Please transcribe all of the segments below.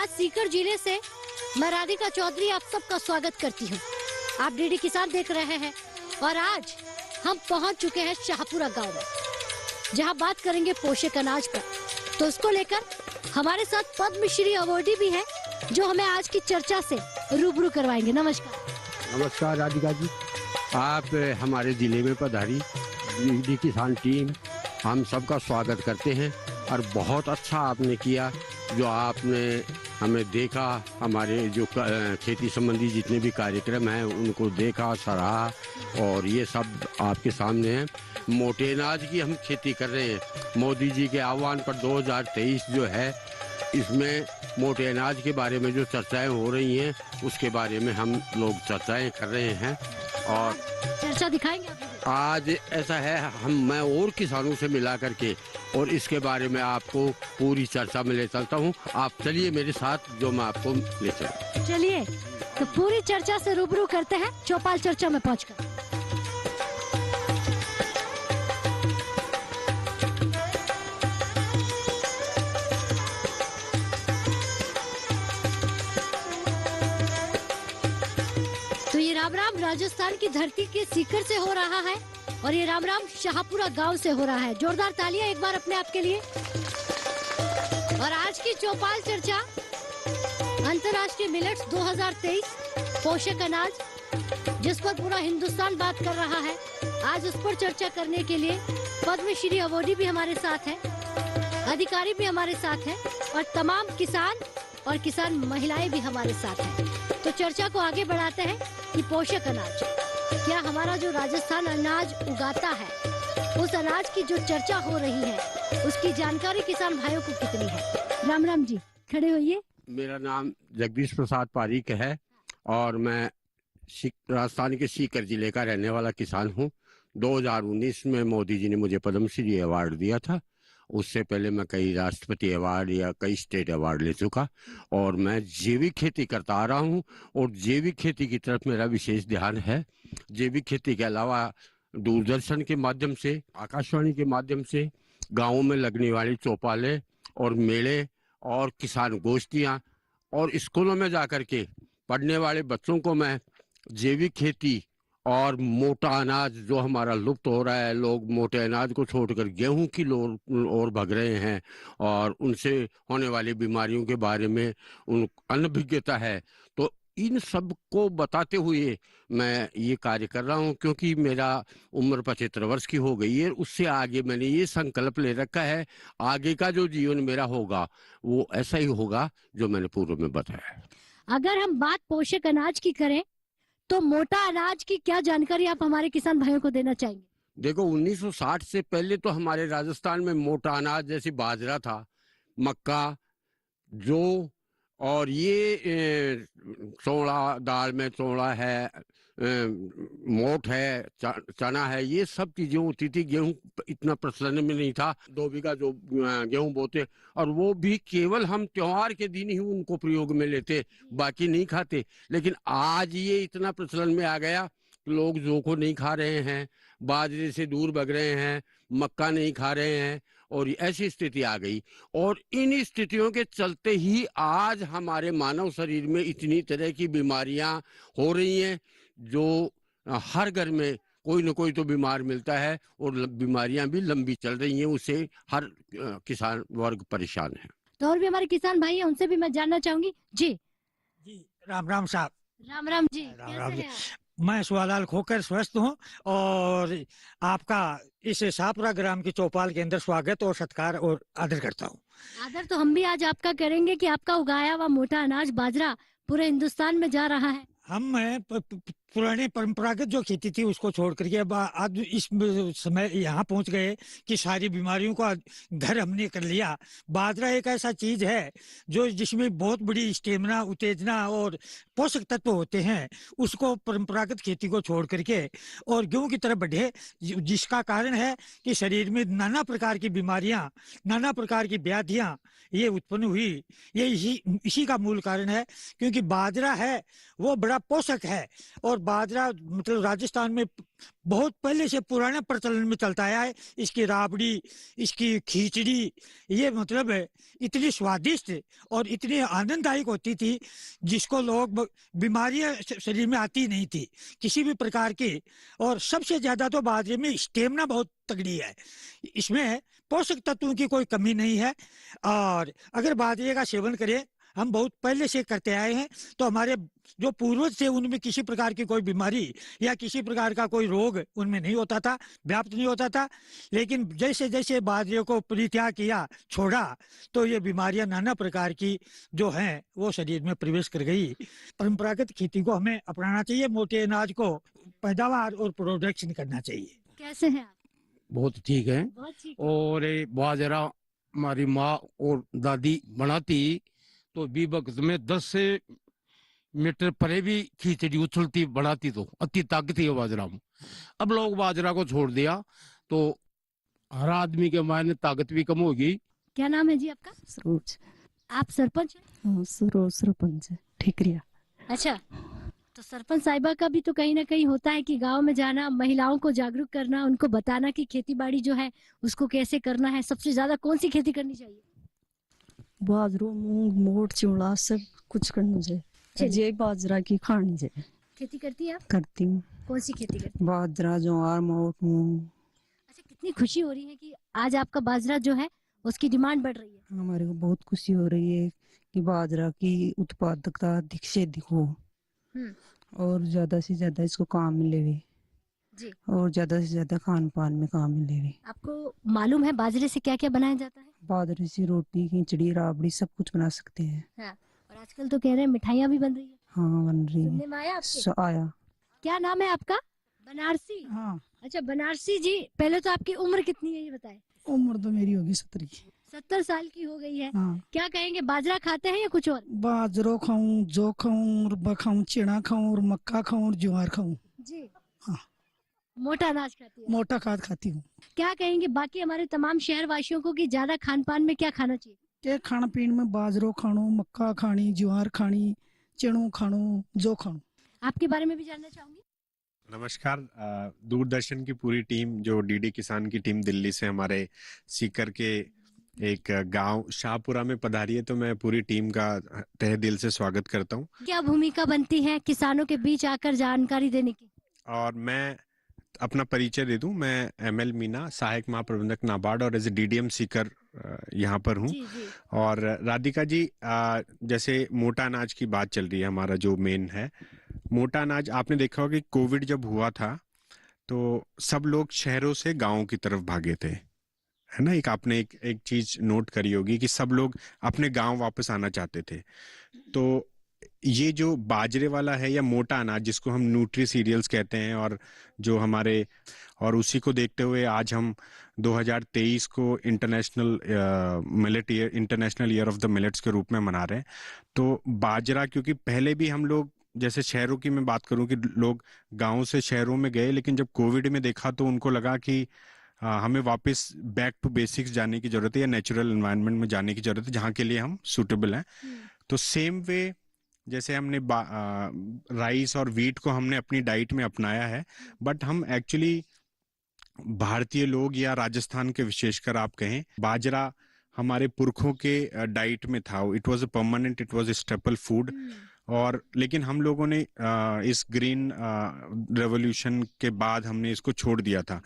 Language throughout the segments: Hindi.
आज सीकर जिले से मैं राधिका चौधरी आप सबका स्वागत करती हूँ। आप डीडी किसान देख रहे हैं और आज हम पहुँच चुके हैं शाहपुरा गांव में, जहाँ बात करेंगे पोषक अनाज पर। तो उसको लेकर हमारे साथ पद्मश्री अवार्डी भी है, जो हमें आज की चर्चा से रूबरू करवाएंगे। नमस्कार। नमस्कार राधिका जी, आप हमारे जिले में पधारी। डीडी किसान टीम हम सबका स्वागत करते हैं और बहुत अच्छा आपने किया जो आपने हमें देखा, हमारे जो खेती संबंधी जितने भी कार्यक्रम हैं उनको देखा, सराहा, और ये सब आपके सामने है। मोटे अनाज की हम खेती कर रहे हैं। मोदी जी के आह्वान पर 2023 जो है, इसमें मोटे अनाज के बारे में जो चर्चाएं हो रही हैं उसके बारे में हम लोग चर्चाएं कर रहे हैं और चर्चा दिखाएंगे आज ऐसा है मैं और किसानों से मिला करके और इसके बारे में आपको पूरी चर्चा में ले चलता हूँ। आप चलिए मेरे साथ, जो मैं आपको ले चलूँ। चलिए तो पूरी चर्चा से रूबरू करते हैं चौपाल चर्चा में पहुंचकर। तो ये राम राम राजस्थान की धरती के सीकर से हो रहा है और ये राम राम शाहपुरा गांव से हो रहा है। जोरदार तालियां एक बार अपने आप के लिए। और आज की चौपाल चर्चा अंतर्राष्ट्रीय मिलेट्स 2023 पोषक अनाज, जिस पर पूरा हिंदुस्तान बात कर रहा है। आज उस पर चर्चा करने के लिए पद्मश्री अवार्डी भी हमारे साथ है, अधिकारी भी हमारे साथ है और तमाम किसान और किसान महिलाएं भी हमारे साथ हैं। तो चर्चा को आगे बढ़ाते हैं कि पोषक अनाज, क्या हमारा जो राजस्थान अनाज उगाता है, उस अनाज की जो चर्चा हो रही है उसकी जानकारी किसान भाइयों को कितनी है। राम राम जी, खड़े होइए। मेरा नाम जगदीश प्रसाद पारीक है और मैं राजस्थान के सीकर जिले का रहने वाला किसान हूँ। 2019 में मोदी जी ने मुझे पद्मश्री अवार्ड दिया था। उससे पहले मैं कई राष्ट्रपति अवार्ड या कई स्टेट अवार्ड ले चुका और मैं जैविक खेती करता आ रहा हूँ और जैविक खेती की तरफ मेरा विशेष ध्यान है। जैविक खेती के अलावा दूरदर्शन के माध्यम से, आकाशवाणी के माध्यम से गाँवों में लगने वाली चौपालें और मेले और किसान गोष्ठियाँ और स्कूलों में जाकर के पढ़ने वाले बच्चों को मैं जैविक खेती और मोटा अनाज जो हमारा लुप्त हो रहा है, लोग मोटे अनाज को छोड़कर गेहूं की ओर भग रहे हैं और उनसे होने वाली बीमारियों के बारे में उन अनभिज्ञता है, तो इन सब को बताते हुए मैं ये कार्य कर रहा हूँ। क्योंकि मेरा उम्र 75 वर्ष की हो गई है, उससे आगे मैंने ये संकल्प ले रखा है, आगे का जो जीवन मेरा होगा वो ऐसा ही होगा जो मैंने पूर्व में बताया। अगर हम बात पोषक अनाज की करें तो मोटा अनाज की क्या जानकारी आप हमारे किसान भाइयों को देना चाहेंगे। देखो, 1960 से पहले तो हमारे राजस्थान में मोटा अनाज जैसे बाजरा था, मक्का, जौ, और ये चौड़ा, दाल में चौड़ा है, मोठ है, चना है, ये सब चीजें होती थी। गेहूं इतना प्रचलन में नहीं था। 2 बीघा जो गेहूं बोते और वो भी केवल हम त्योहार के दिन ही उनको प्रयोग में लेते, बाकी नहीं खाते। लेकिन आज ये इतना प्रचलन में आ गया, लोग जौ को नहीं खा रहे हैं, बाजरे से दूर भग रहे हैं, मक्का नहीं खा रहे हैं और ऐसी स्थिति आ गई। और इन स्थितियों के चलते ही आज हमारे मानव शरीर में इतनी तरह की बीमारियां हो रही हैं, जो हर घर में कोई न कोई तो बीमार मिलता है और बीमारियां भी लंबी चल रही हैं, उससे हर किसान वर्ग परेशान है। तो और भी हमारे किसान भाई हैं, उनसे भी मैं जानना चाहूंगी। जी राम राम साहब। राम राम जी, राम राम कैसे जी। हैं आप? मैं सुवालाल खोकर स्वस्थ हूँ और आपका इस शाहपुरा ग्राम की चौपाल के अंदर स्वागत और सत्कार और आदर करता हूँ। आदर तो हम भी आज आपका करेंगे कि आपका उगाया हुआ मोटा अनाज बाजरा पूरे हिंदुस्तान में जा रहा है। हम पुराने परंपरागत जो खेती थी उसको छोड़ करके अब आज इस समय यहाँ पहुँच गए कि सारी बीमारियों का घर हमने कर लिया। बाजरा एक ऐसा चीज है जो जिसमें बहुत बड़ी स्टेमिना, उत्तेजना और पोषक तत्व होते हैं, उसको परंपरागत खेती को छोड़ करके और गेहूं की तरफ बढ़े, जिसका कारण है कि शरीर में नाना प्रकार की बीमारियां, नाना प्रकार की व्याधियां ये उत्पन्न हुई। ये इसी का मूल कारण है, क्योंकि बाजरा है वो बड़ा पोषक है और बाजरा मतलब राजस्थान में बहुत पहले से पुराना प्रचलन में चलता आया है। इसकी राबड़ी, इसकी खिचड़ी, ये मतलब है इतनी स्वादिष्ट और इतनी आनंददायक होती थी, जिसको लोग बीमारियां शरीर में आती नहीं थी किसी भी प्रकार की। और सबसे ज्यादा तो बाजरे में स्टेमिना बहुत तगड़ी है, इसमें पोषक तत्वों की कोई कमी नहीं है। और अगर बाजरे का सेवन करें, हम बहुत पहले से करते आए हैं, तो हमारे जो पूर्वज थे उनमें किसी प्रकार की कोई बीमारी या किसी प्रकार का कोई रोग उनमें नहीं होता था, व्याप्त नहीं होता था। लेकिन जैसे जैसे बाजरे को परित्याग किया, छोड़ा, तो ये बीमारियां नाना प्रकार की जो हैं वो शरीर में प्रवेश कर गई। परंपरागत खेती को हमें अपनाना चाहिए, मोटे अनाज को पैदावार और प्रोडक्शन करना चाहिए। कैसे हैं आप? बहुत ठीक है। बहुत ठीक है। और ये बाजरा हमारी माँ और दादी बनाती तो भी वक्त में 10 मीटर परे भी खिचड़ी उछलती बनाती, तो अति ताकत है बाजरा में। अब लोग बाजरा को छोड़ दिया तो हर आदमी के मायने ताकत भी कम होगी। क्या नाम है जी आपका? सरोज। आप सरपंच हैं? हाँ, सरोज सरपंच है, ठिकरिया। अच्छा, तो सरपंच साहिबा का भी तो कहीं ना कहीं होता है कि गांव में जाना, महिलाओं को जागरूक करना, उनको बताना कि खेती बाड़ी जो है उसको कैसे करना है। सबसे ज्यादा कौन सी खेती करनी चाहिए? बाजरो, मूंग, मोट, चिवड़ा सब कुछ करना चाहिए। चलिए। ये बाजरा की खानी चाहिए। खेती करती है आप? करती हूँ। कौन सी खेती करती बाजरा, ज्वार, मोट, मूंग। है? अच्छा, कितनी खुशी हो रही है कि आज आपका बाजरा जो है उसकी डिमांड बढ़ रही है। हमारे को बहुत खुशी हो रही है कि बाजरा की उत्पादकता अधिक से अधिक हो और ज्यादा से ज्यादा इसको काम मिले भी जी। और ज्यादा से ज्यादा खान पान में काम मिले भी। आपको मालूम है बाजरे से क्या क्या बनाया जाता है? बाजरे से रोटी, खिचड़ी, राबड़ी सब कुछ बना सकते हैं। हाँ। और आजकल तो कह रहे हैं मिठाइयाँ भी बन रही है। हाँ, बन रही सुनने है। में आया आपके? आया। क्या नाम है आपका? बनारसी। हाँ, अच्छा बनारसी जी, पहले तो आपकी उम्र कितनी है ये बताएं। उम्र तो मेरी होगी 70 की। 70 साल की हो गई है। हाँ, क्या कहेंगे, बाजरा खाते हैं या कुछ और? बाजरो खाऊं, जौ खाऊं, रुबा खाऊं, चिड़ा खाऊं, और मक्का खाऊं, और ज्वार खाऊं। जी। हाँ। मोटा अनाज खाती है। मोटा खाद खाती हूँ। क्या कहेंगे बाकी हमारे तमाम शहर वासियों को कि ज्यादा खान पान में क्या खाना चाहिए? के खाना पीने में बाजरो खाणो, मक्का खानी, ज्वार खानी, चिड़ू खाणो, जौ खाणो। आपके बारे में भी जानना चाहूंगी। नमस्कार। दूरदर्शन की पूरी टीम, जो डीडी किसान की टीम दिल्ली से हमारे सीकर के एक गांव शाहपुरा में पधारी है, तो मैं पूरी टीम का तहे दिल से स्वागत करता हूं। क्या भूमिका बनती है किसानों के बीच आकर जानकारी देने की? और मैं अपना परिचय दे दूं, मैं एमएल मीना, सहायक महाप्रबंधक नाबार्ड और एज ए डीडीएम सीकर यहाँ पर हूँ। जी जी। और राधिका जी, जैसे मोटा अनाज की बात चल रही है, हमारा जो मेन है मोटा अनाज, आपने देखा होगा कि कोविड जब हुआ था तो सब लोग शहरों से गांवों की तरफ भागे थे, है ना। एक आपने एक चीज नोट करी होगी कि सब लोग अपने गांव वापस आना चाहते थे। तो ये जो बाजरे वाला है या मोटा अनाज, जिसको हम न्यूट्री सीरियल्स कहते हैं, और जो हमारे, और उसी को देखते हुए आज हम 2023 को international millet year, international year of the millets के रूप में मना रहे हैं। तो बाजरा, क्योंकि पहले भी हम लोग, जैसे शहरों की मैं बात करूं कि लोग गांव से शहरों में गए, लेकिन जब कोविड में देखा तो उनको लगा कि हमें वापस बैक टू बेसिक्स जाने की जरूरत है, या नेचुरल एनवायरनमेंट में जाने की जरूरत है जहाँ के लिए हम सूटेबल हैं। तो सेम वे जैसे हमने राइस और वीट को हमने अपनी डाइट में अपनाया है, बट हम एक्चुअली भारतीय लोग, या राजस्थान के विशेषकर आप कहें, बाजरा हमारे पुरखों के डाइट में था। It was a permanent, it was a staple food. और लेकिन हम लोगों ने इस ग्रीन रेवोल्यूशन के बाद हमने इसको छोड़ दिया था।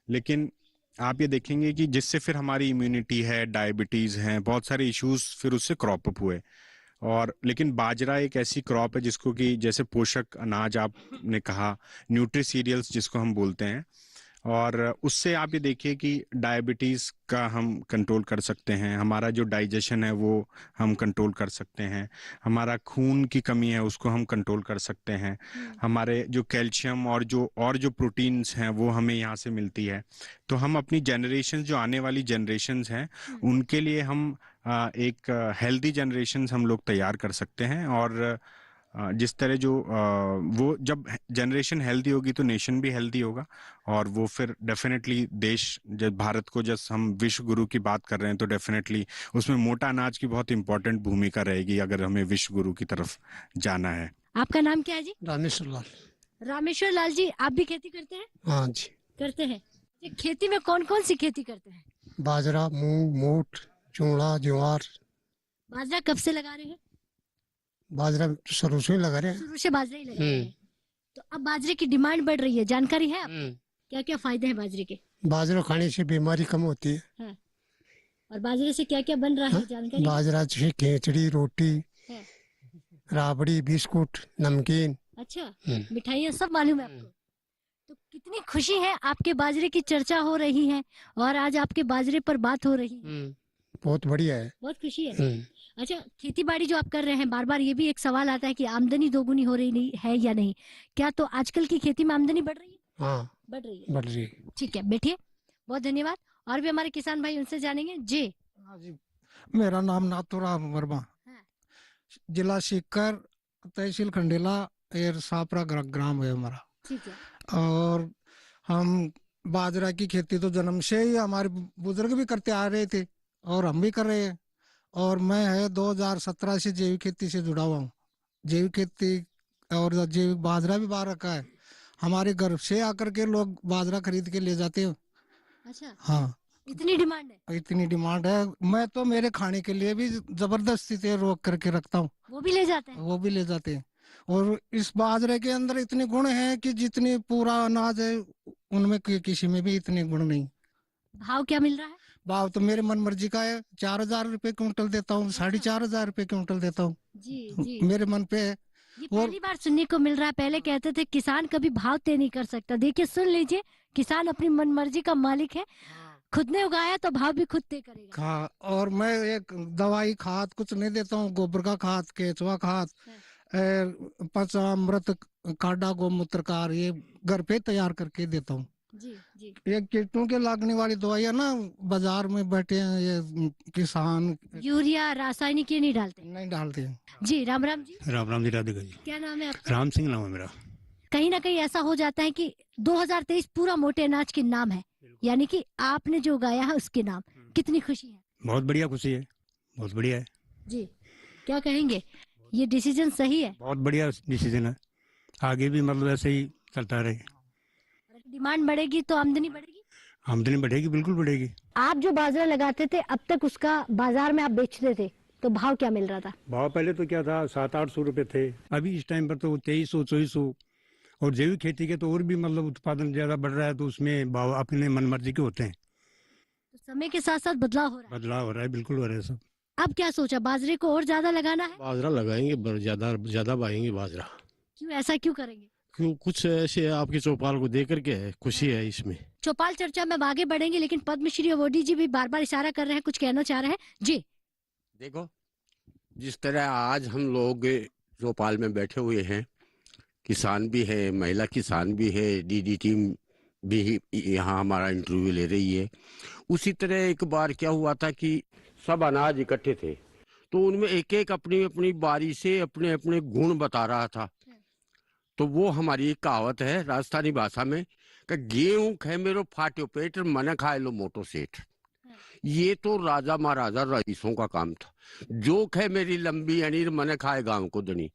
लेकिन आप ये देखेंगे कि जिससे फिर हमारी इम्यूनिटी है, डायबिटीज है, बहुत सारे इश्यूज फिर उससे क्रॉप अप हुए। और लेकिन बाजरा एक ऐसी क्रॉप है जिसको कि, जैसे पोषक अनाज आपने कहा, न्यूट्री सीरियल्स जिसको हम बोलते हैं, और उससे आप ये देखिए कि डायबिटीज़ का हम कंट्रोल कर सकते हैं, हमारा जो डाइजेशन है वो हम कंट्रोल कर सकते हैं, हमारा खून की कमी है उसको हम कंट्रोल कर सकते हैं, हमारे जो कैल्शियम और जो प्रोटीन्स हैं वो हमें यहाँ से मिलती है। तो हम अपनी जनरेशन, जो आने वाली जनरेशन्स हैं, उनके लिए हम एक हेल्दी जनरेशन्स हम लोग तैयार कर सकते हैं। और जिस तरह जो वो, जब जनरेशन हेल्दी होगी तो नेशन भी हेल्दी होगा, और वो फिर डेफिनेटली देश, जब भारत को, जब हम विश्व गुरु की बात कर रहे हैं, तो डेफिनेटली उसमें मोटा अनाज की बहुत इंपॉर्टेंट भूमिका रहेगी अगर हमें विश्व गुरु की तरफ जाना है। आपका नाम क्या है जी? रामेश्वर लाल। रामेश्वर लाल जी, आप भी खेती करते हैं? हाँ जी। करते हैं। ये खेती में कौन कौन सी खेती करते हैं? बाजरा, मूंग, मोट, चूड़ा, ज्वार। बाजरा कब से लगा रहे हैं? बाजरा शुरू से ही लगा रहे हैं। शुरू से बाजरा ही लगा रहे हैं। तो अब बाजरे की डिमांड बढ़ रही है, जानकारी है आपको? क्या क्या फायदे हैं बाजरे के? बाजरा खाने से बीमारी कम होती है। हाँ। और बाजरे से क्या क्या बन रहा है, जानकारी? बाजरा से खिचड़ी, रोटी, है। राबड़ी, बिस्कुट, नमकीन। अच्छा, मिठाइयाँ सब मालूम है आपको? तो कितनी खुशी है, आपके बाजरे की चर्चा हो रही है और आज आपके बाजरे पर बात हो रही है। बहुत बढ़िया है। बहुत खुशी है। अच्छा, खेती बाड़ी जो आप कर रहे हैं, बार बार ये भी एक सवाल आता है कि आमदनी दोगुनी हो रही नहीं है या नहीं, क्या तो आजकल की खेती में आमदनी बढ़ रही है? हाँ, बढ़ रही है। बढ़ रही है। ठीक है, बैठिए। बहुत धन्यवाद। और भी हमारे किसान भाई, उनसे जानेंगे जी। हाँ जी, मेरा नाम नाथूराम वर्मा, हाँ। जिला सीकर, तहसील खंडेला, एर सापरा ग्राम है हमारा। ठीक है। और हम बाजरा की खेती तो जन्म से ही हमारे बुजुर्ग भी करते आ रहे थे और हम भी कर रहे हैं। और मैं है 2017 से जैविक खेती से जुड़ा हुआ हूँ। जैविक खेती और जैविक बाजरा भी बाहर रखा है। हमारे घर से आकर के लोग बाजरा खरीद के ले जाते हैं। अच्छा, हाँ, इतनी डिमांड है? इतनी डिमांड है। मैं तो मेरे खाने के लिए भी जबरदस्ती से रोक करके रखता हूँ। वो भी ले जाते हैं? वो भी ले जाते हैं। और इस बाजरे के अंदर इतने गुण हैं कि जितनी पूरा अनाज है उनमें किसी में भी इतने गुण नहीं। भाव क्या मिल रहा है? भाव तो मेरे मन मर्जी का है। 4,000 रुपए क्विंटल देता हूँ, 4,500 रुपए क्विंटल देता हूँ। जी जी, मेरे मन पे है। ये पहली बार सुनने को मिल रहा है। पहले कहते थे किसान कभी भाव तय नहीं कर सकता। देखिए, सुन लीजिए, किसान अपनी मन मर्जी का मालिक है। खुद ने उगाया तो भाव भी खुद तय करेगा। हाँ, और मैं एक दवाई खाद कुछ नहीं देता हूँ। गोबर का खाद, केचुआ खाद, पंचामृत, काढ़ा गोमूत्र का, ये घर पे तैयार करके देता हूँ। जी जी। ये कीटों के लागने वाली दवाइयाँ ना बाजार में बैठे हैं ये किसान, यूरिया रासायनिक ये नहीं डालते? नहीं डालते हैं। जी, राम राम जी। राम राम जी, राधिका जी। क्या नाम है आपका? राम सिंह नाम है मेरा। कहीं ना कहीं ऐसा हो जाता है कि 2023 पूरा मोटे अनाज के नाम है, यानी कि आपने जो उगाया है उसके नाम। कितनी खुशी है? बहुत बढ़िया खुशी है, बहुत बढ़िया है जी। क्या कहेंगे, ये डिसीजन सही है? बहुत बढ़िया डिसीजन है। आगे भी मतलब ऐसे ही चलता रहे। डिमांड बढ़ेगी तो आमदनी बढ़ेगी? आमदनी बढ़ेगी, बिल्कुल बढ़ेगी। आप जो बाजरा लगाते थे, अब तक उसका बाजार में आप बेचते थे, तो भाव क्या मिल रहा था? भाव पहले तो क्या था, 700-800 रुपए थे। अभी इस टाइम पर तो 2300-2400। और जैविक खेती के तो और भी मतलब उत्पादन ज्यादा बढ़ रहा है, तो उसमें भाव अपने मन मर्जी के होते हैं। तो समय के साथ साथ बदलाव हो रहा है? बदलाव हो रहा है, बिल्कुल हो रहा है सब। अब क्या सोचा, बाजरे को और ज्यादा लगाना है? बाजरा लगाएंगे, ज्यादा ज्यादा बाएंगे बाजरा। क्यों, ऐसा क्यों करेंगे? क्यों, कुछ ऐसे आपके चौपाल को देख करके है, खुशी है इसमें। चौपाल चर्चा में आगे बढ़ेंगे, लेकिन पद्मश्री अवॉर्डी जी भी बार बार इशारा कर रहे हैं, कुछ कहना चाह रहे हैं जी। देखो, जिस तरह आज हम लोग चौपाल में बैठे हुए हैं, किसान भी है, महिला किसान भी है, डीडी टीम भी यहाँ हमारा इंटरव्यू ले रही है। उसी तरह एक बार क्या हुआ था कि सब अनाज इकट्ठे थे, तो उनमें एक एक अपनी अपनी बारी से अपने अपने गुण बता रहा था। तो वो हमारी एक कहावत है राजस्थानी भाषा में कि गेहूं खे मेरो फाट्यो पेट, मन खाए लो मोटो सेठ। ये तो राजा महाराजा रईसों का काम था। जो खे मेरी लंबी अनीर, मन खाए गांव को दनी।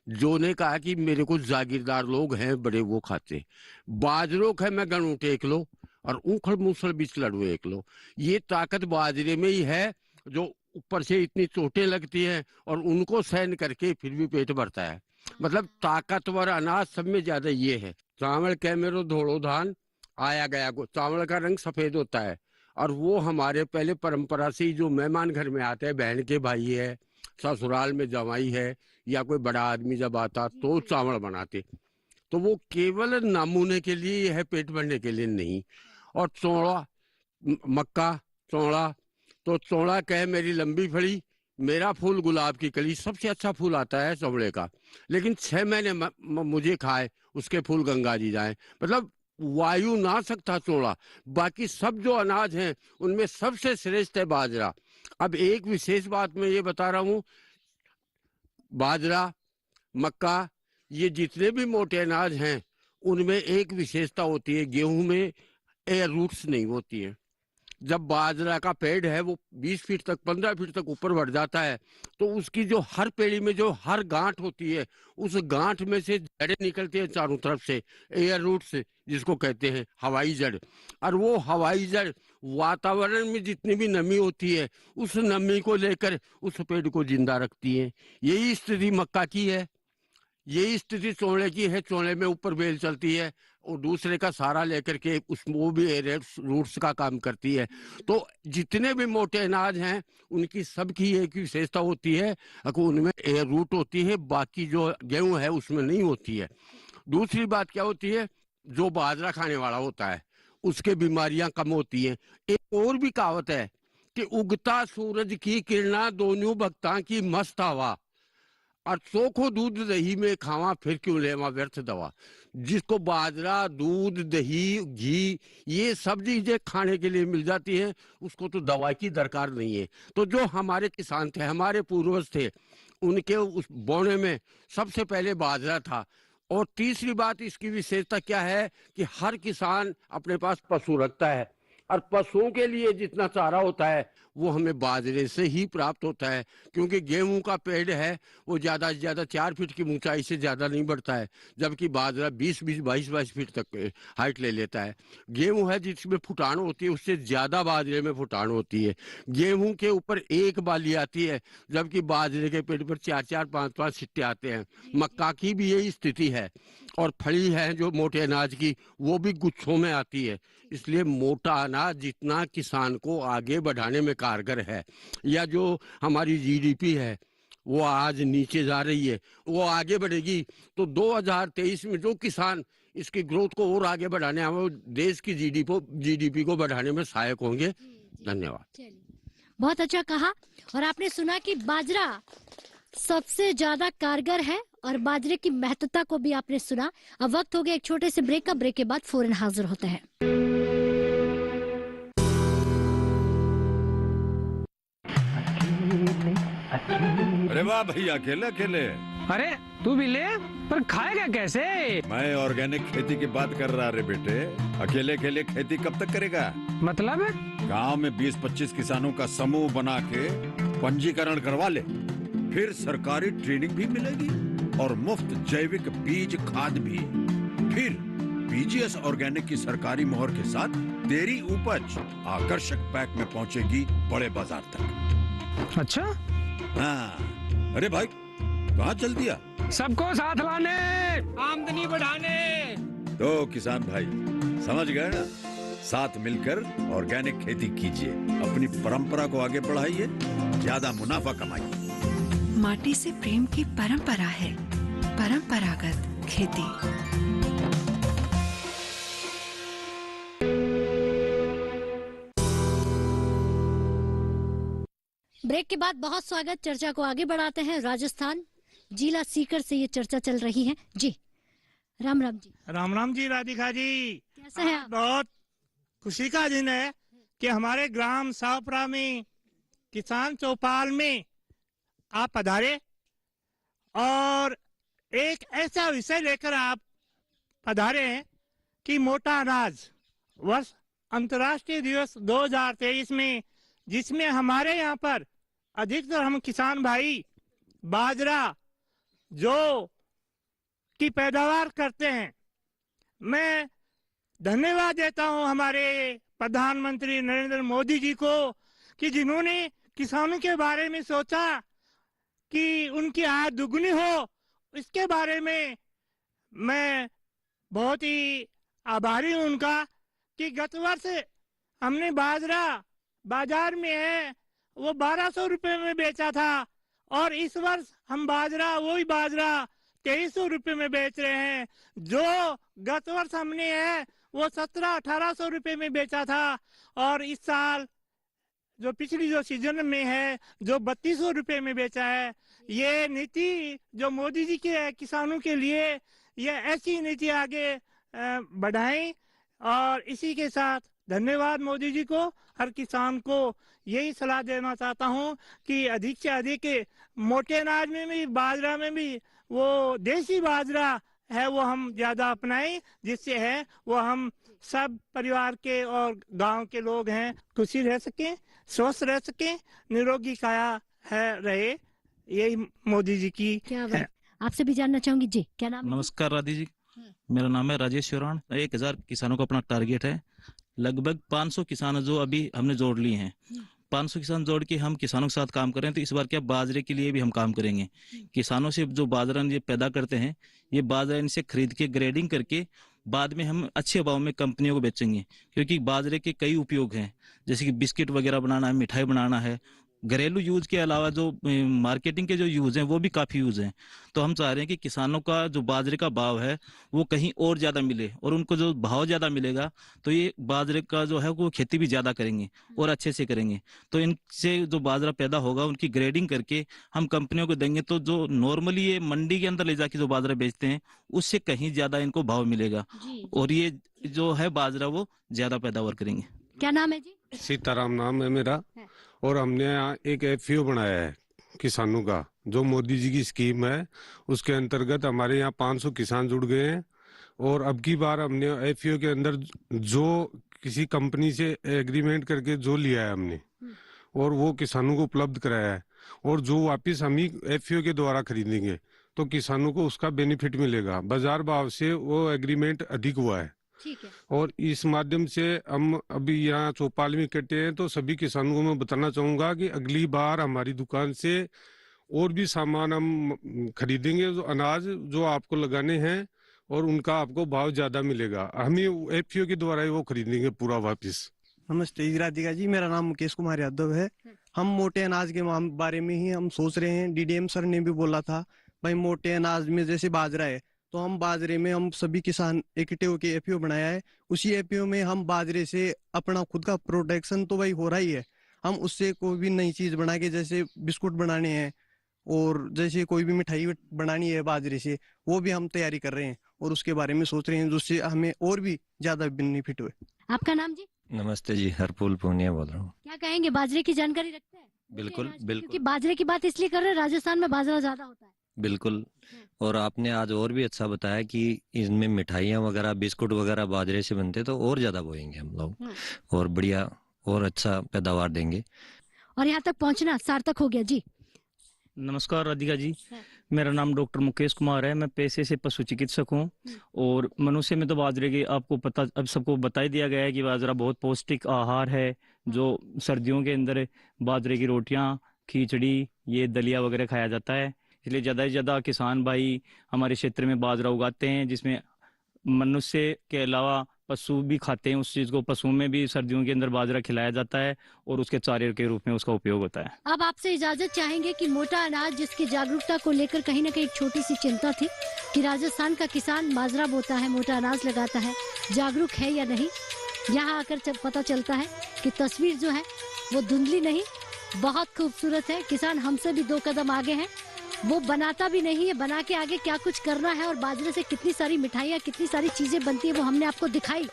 जो ने कहा कि मेरे को जागीरदार लोग हैं बड़े, वो खाते। बाजरो खे मैं गणू टेक लो और ऊखड़ मूसल बीच लड़ू एक लो। ये ताकत बाजरे में ही है, जो ऊपर से इतनी चोटें लगती हैं और उनको सहन करके फिर भी पेट भरता है। मतलब ताकतवर अनाज सब में ज्यादा ये है। चावल कह मेरो धोड़ो धान, आया गया को। चावल का रंग सफेद होता है और वो हमारे पहले परंपरा से ही जो मेहमान घर में आते हैं, बहन के भाई है, ससुराल में जवाई है या कोई बड़ा आदमी जब आता तो चावल बनाते। तो वो केवल नमूने के लिए है, पेट भरने के लिए नहीं। और चौड़ा, मक्का चौड़ा, तो चौड़ा कहे मेरी लंबी फड़ी, मेरा फूल गुलाब की कली। सबसे अच्छा फूल आता है चौड़े का, लेकिन 6 महीने मुझे खाए उसके फूल गंगा जी जाए। मतलब वायु ना सकता चौड़ा। बाकी सब जो अनाज हैं उनमें सबसे श्रेष्ठ है बाजरा। अब एक विशेष बात मैं ये बता रहा हूँ, बाजरा, मक्का, ये जितने भी मोटे अनाज हैं उनमें एक विशेषता होती है, गेहूं में एयर रूट्स नहीं होती है। जब बाजरा का पेड़ है वो 20 फीट तक 15 फीट तक ऊपर बढ़ जाता है तो उसकी जो हर पेड़ी में जो हर गांठ होती है उस गांठ में से जड़ें निकलती है चारों तरफ से, एयर रूट्स जिसको कहते हैं, हवाई जड़। और वो हवाई जड़ वातावरण में जितनी भी नमी होती है उस नमी को लेकर उस पेड़ को जिंदा रखती है। यही स्थिति मक्का की है, यही स्थिति चोले की है। चोले में ऊपर बेल चलती है और दूसरे का सहारा लेकर के उस वो भी रूट्स का काम करती है। तो जितने भी मोटे अनाज हैं उनकी सबकी एक विशेषता होती है कि उनमें एयर रूट होती है, बाकी जो गेहूं है उसमें नहीं होती है। दूसरी बात क्या होती है, जो बाजरा खाने वाला होता है उसके बीमारियां कम होती हैं। एक और भी कहावत है कि उगता सूरज की किरणा दोनों भक्ता की मस्त हवा, और चोखो दूध दही में खावा फिर क्यों लेवा व्यर्थ दवा। जिसको बाजरा, दूध, दही, घी ये सब चीजें खाने के लिए मिल जाती है उसको तो दवा की दरकार नहीं है। तो जो हमारे किसान थे, हमारे पूर्वज थे, उनके उस बोने में सबसे पहले बाजरा था। और तीसरी बात इसकी विशेषता क्या है कि हर किसान अपने पास पशु रखता है और पशुओं के लिए जितना चारा होता है वो हमें बाजरे से ही प्राप्त होता है, क्योंकि गेहूं का पेड़ है वो ज़्यादा से ज़्यादा 4 फीट की ऊंचाई से ज़्यादा नहीं बढ़ता है, जबकि बाजरा 22 फीट तक हाइट ले लेता है। गेहूं है जिसमें फुटान होती है उससे ज़्यादा बाजरे में फुटान होती है। गेहूं के ऊपर एक बाली आती है जबकि बाजरे के पेड़ पर 4-4, 5-5 सिट्टे आते हैं। मक्का की भी यही स्थिति है। और फली है जो मोटे अनाज की वो भी गुच्छों में आती है। इसलिए मोटा अनाज जितना किसान को आगे बढ़ाने में कारगर है, या जो हमारी जीडीपी है वो आज नीचे जा रही है, वो आगे बढ़ेगी तो 2023 में जो किसान इसकी ग्रोथ को और आगे बढ़ाने वो देश की जीडीपी को बढ़ाने में सहायक होंगे। धन्यवाद। बहुत अच्छा कहा। और आपने सुना कि बाजरा सबसे ज्यादा कारगर है और बाजरे की महत्वता को भी आपने सुना। अब वक्त हो गया एक छोटे से ब्रेक का। ब्रेक के बाद फौरन हाजिर होते हैं। अरे वाह भैया, अकेले अकेले। अरे तू भी ले, पर खाएगा कैसे? मैं ऑर्गेनिक खेती की बात कर रहा रे बेटे। अकेले अकेले खेती कब तक करेगा? मतलब गांव में 20-25 किसानों का समूह बना के पंजीकरण करवा ले, फिर सरकारी ट्रेनिंग भी मिलेगी और मुफ्त जैविक बीज खाद भी। फिर बीजीएस ऑर्गेनिक की सरकारी मोहर के साथ तेरी उपज आकर्षक पैक में पहुंचेगी बड़े बाजार तक। अच्छा? हाँ। अरे भाई कहाँ चल दिया? सबको साथ लाने, आमदनी बढ़ाने। तो किसान भाई समझ गए ना? साथ मिलकर ऑर्गेनिक खेती कीजिए, अपनी परंपरा को आगे बढ़ाइए, ज्यादा मुनाफा कमाइए। माटी से प्रेम की परंपरा है परंपरागत खेती। ब्रेक के बाद बहुत स्वागत। चर्चा को आगे बढ़ाते हैं। राजस्थान जिला सीकर से ये चर्चा चल रही है जी। राम राम जी। राम राम जी राधिका जी, कैसे हैं आप? बहुत खुशी का दिन है कि हमारे ग्राम सावपुरा में किसान चौपाल में आप पधारे और एक ऐसा विषय लेकर आप पधारे हैं कि मोटा अनाज वर्ष अंतर्राष्ट्रीय दिवस 2023 में, जिसमें हमारे यहाँ पर अधिकतर हम किसान भाई बाजरा जो की पैदावार करते हैं। मैं धन्यवाद देता हूँ हमारे प्रधानमंत्री नरेंद्र मोदी जी को कि जिन्होंने किसानों के बारे में सोचा कि उनकी आय दुगनी हो। इसके बारे में मैं बहुत ही आभारी हूँ उनका कि गत वर्ष हमने बाजरा बाजार में है वो 1200 रुपये में बेचा था और इस वर्ष हम वही बाजरा 2300 रुपये में बेच रहे हैं। जो गत वर्ष हमने है वो 1700-1800 रुपये में बेचा था और इस साल जो पिछली जो सीजन में है जो 3200 रुपये में बेचा है। ये नीति जो मोदी जी की है किसानों के लिए, ये ऐसी नीति आगे बढ़ाएं। और इसी के साथ धन्यवाद मोदी जी को। हर किसान को यही सलाह देना चाहता हूँ कि अधिक से अधिक मोटे अनाज में भी, बाजरा में भी वो देसी बाजरा है वो हम ज्यादा अपनाएं, जिससे है वो हम सब परिवार के और गांव के लोग हैं खुशी रह सकें, स्वस्थ रह सकें, निरोगी काया है रहे। यही मोदी जी की क्या बात। आपसे भी जानना चाहूंगी जी, क्या नाम है? नमस्कार राधी जी, मेरा नाम है राजेश चौरान। 1000 किसानों का अपना टारगेट है। लगभग 500 किसान जो अभी हमने जोड़ लिए हैं। 500 किसान जोड़ के हम किसानों के साथ काम कर रहे हैं। तो इस बार क्या बाजरे के लिए भी हम काम करेंगे। किसानों से जो बाजरा ये पैदा करते हैं, ये बाजरा इनसे खरीद के ग्रेडिंग करके बाद में हम अच्छे भाव में कंपनियों को बेचेंगे, क्योंकि बाजरे के कई उपयोग हैं, जैसे कि बिस्किट वगैरह बनाना है, मिठाई बनाना है। घरेलू यूज के अलावा जो मार्केटिंग के जो यूज हैं वो भी काफी यूज हैं। तो हम चाह रहे हैं कि किसानों का जो बाजरे का भाव है वो कहीं और ज्यादा मिले, और उनको जो भाव ज्यादा मिलेगा तो ये बाजरे का जो है वो खेती भी ज्यादा करेंगे और अच्छे से करेंगे। तो इनसे जो बाजरा पैदा होगा उनकी ग्रेडिंग करके हम कंपनियों को देंगे, तो जो नॉर्मली ये मंडी के अंदर ले जाके जो बाजरा बेचते हैं उससे कहीं ज्यादा इनको भाव मिलेगा, और ये जो है बाजरा वो ज्यादा पैदावार करेंगे। क्या नाम है जी? सीताराम नाम है मेरा। और हमने यहाँ एक एफपीओ बनाया है किसानों का, जो मोदी जी की स्कीम है उसके अंतर्गत हमारे यहाँ 500 किसान जुड़ गए हैं। और अब की बार हमने एफपीओ के अंदर जो किसी कंपनी से एग्रीमेंट करके जो लिया है हमने, और वो किसानों को उपलब्ध कराया है, और जो वापिस हम ही एफपीओ के द्वारा खरीदेंगे तो किसानों को उसका बेनिफिट मिलेगा। बाजार भाव से वो एग्रीमेंट अधिक हुआ है। ठीक है। और इस माध्यम से हम अभी यहाँ चौपाल में इकट्ठे हैं, तो सभी किसानों को मैं बताना चाहूंगा कि अगली बार हमारी दुकान से और भी सामान हम खरीदेंगे, जो अनाज जो आपको लगाने हैं, और उनका आपको भाव ज्यादा मिलेगा। हम ही एफपीओ के द्वारा ही वो खरीदेंगे पूरा वापिस। नमस्ते राधिका जी, मेरा नाम मुकेश कुमार यादव है। हम मोटे अनाज के बारे में ही हम सोच रहे हैं। डीडीएम सर ने भी बोला था भाई मोटे अनाज में जैसे बाजरा है, तो हम बाजरे में हम सभी किसान इकट्ठे होकर एफपीओ बनाया है। उसी एफपीओ में हम बाजरे से अपना खुद का प्रोडक्शन तो भाई हो रहा ही है, हम उससे कोई भी नई चीज बना के, जैसे बिस्कुट बनाने हैं और जैसे कोई भी मिठाई बनानी है बाजरे से, वो भी हम तैयारी कर रहे हैं और उसके बारे में सोच रहे हैं, जिससे हमें और भी ज्यादा बेनिफिट हुए। आपका नाम जी? नमस्ते जी, हरपुल पूनिया बोल रहा हूँ। क्या कहेंगे, बाजरे की जानकारी रखते हैं? बिल्कुल क्योंकि बिल्कुल बाजरे की बात इसलिए कर रहे हैं, राजस्थान में बाजरा ज्यादा होता है। बिल्कुल। और आपने आज और भी अच्छा बताया कि इनमें मिठाइयाँ वगैरह बिस्कुट वगैरह बाजरे से बनते, तो और ज्यादा बोएंगे हम लोग और बढ़िया और अच्छा पैदावार देंगे। और यहाँ तक पहुँचना सार्थक हो गया जी। नमस्कार राधिका जी, मेरा नाम डॉक्टर मुकेश कुमार है। मैं पेशे से पशु चिकित्सक हूँ, और मनुष्य में तो बाजरे की आपको पता, अब सबको बता ही दिया गया है कि बाजरा बहुत पौष्टिक आहार है। जो सर्दियों के अंदर बाजरे की रोटियां, खिचड़ी, ये दलिया वगैरह खाया जाता है। इसलिए ज़्यादा से ज़्यादा किसान भाई हमारे क्षेत्र में बाजरा उगाते हैं, जिसमें मनुष्य के अलावा पशु भी खाते हैं उस चीज़ को। पशुओं में भी सर्दियों के अंदर बाजरा खिलाया जाता है और उसके चारे के रूप में उसका उपयोग होता है। अब आपसे इजाजत चाहेंगे कि मोटा अनाज जिसकी जागरूकता को लेकर कहीं न कहीं एक छोटी सी चिंता थी कि राजस्थान का किसान बाजरा बोता है, मोटा अनाज लगाता है, जागरूक है या नहीं। यहाँ आकर पता चलता है कि तस्वीर जो है वो धुंधली नहीं, बहुत खूबसूरत है। किसान हमसे भी 2 कदम आगे है। वो बनाता भी नहीं है, बना के आगे क्या कुछ करना है, और बाजरे से कितनी सारी मिठाइयाँ, कितनी सारी चीजें बनती है, वो हमने आपको दिखाई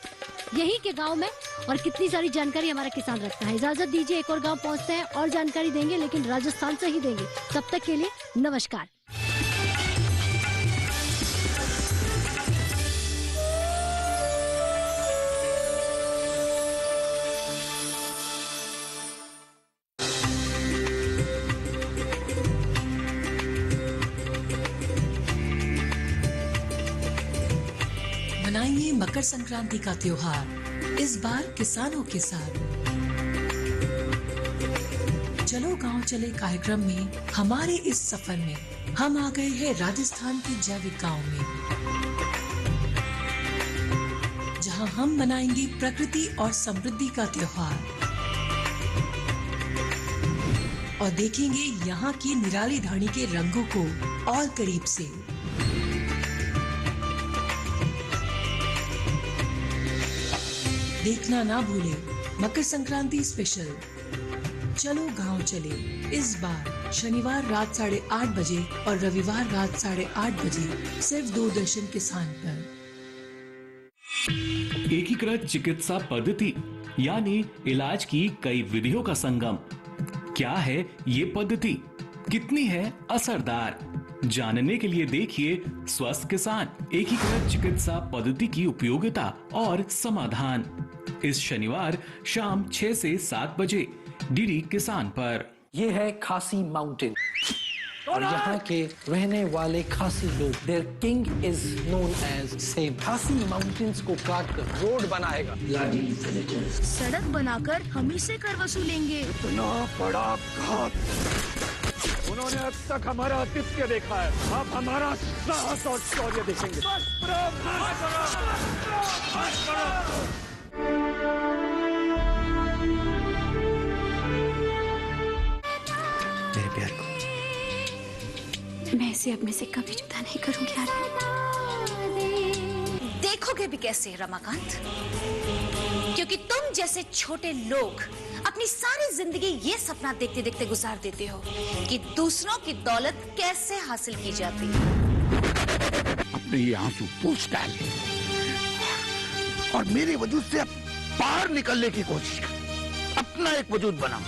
यहीं के गांव में। और कितनी सारी जानकारी हमारा किसान रखता है। इजाजत दीजिए, एक और गांव पहुंचते हैं और जानकारी देंगे, लेकिन राजस्थान से ही देंगे। तब तक के लिए नमस्कार। मनाइए मकर संक्रांति का त्योहार, इस बार किसानों के साथ। चलो गांव चले कार्यक्रम में हमारे इस सफर में हम आ गए हैं राजस्थान के जैविक गांव में, जहां हम मनाएंगे प्रकृति और समृद्धि का त्योहार और देखेंगे यहाँ की निराली धानी के रंगों को और करीब से। देखना ना भूले मकर संक्रांति स्पेशल चलो गांव चले, इस बार शनिवार रात 8:30 बजे और रविवार रात 8:30 बजे सिर्फ दूरदर्शन किसान पर। एकीकृत चिकित्सा पद्धति यानी इलाज की कई विधियों का संगम। क्या है ये पद्धति, कितनी है असरदार, जानने के लिए देखिए स्वस्थ किसान, एकीकृत चिकित्सा पद्धति की उपयोगिता और समाधान इस शनिवार शाम 6 से 7 बजे डीडी किसान पर। ये है खासी माउंटेन और यहाँ के रहने वाले खासी लोग, their king is known as Siem. Khasi mountains को काट कर रोड बनाएगा, सड़क बनाकर हम ही से कर वसूलेंगे। इतना बड़ा घात उन्होंने अब तक हमारा आतिथ्य देखा है, अब हमारा साहस और शौर्य देखेंगे। मेरे प्यार को मैं इसे अपने से कभी जुदा नहीं करूंगी यार। देखोगे भी कैसे रमाकांत, क्योंकि तुम जैसे छोटे लोग अपनी सारी जिंदगी ये सपना देखते देखते गुजार देते हो कि दूसरों की दौलत कैसे हासिल की जाती है। अपने ये आंसू पोंछ डाल और मेरे वजूद से बाहर निकलने की कोशिश कर, अपना एक वजूद बना।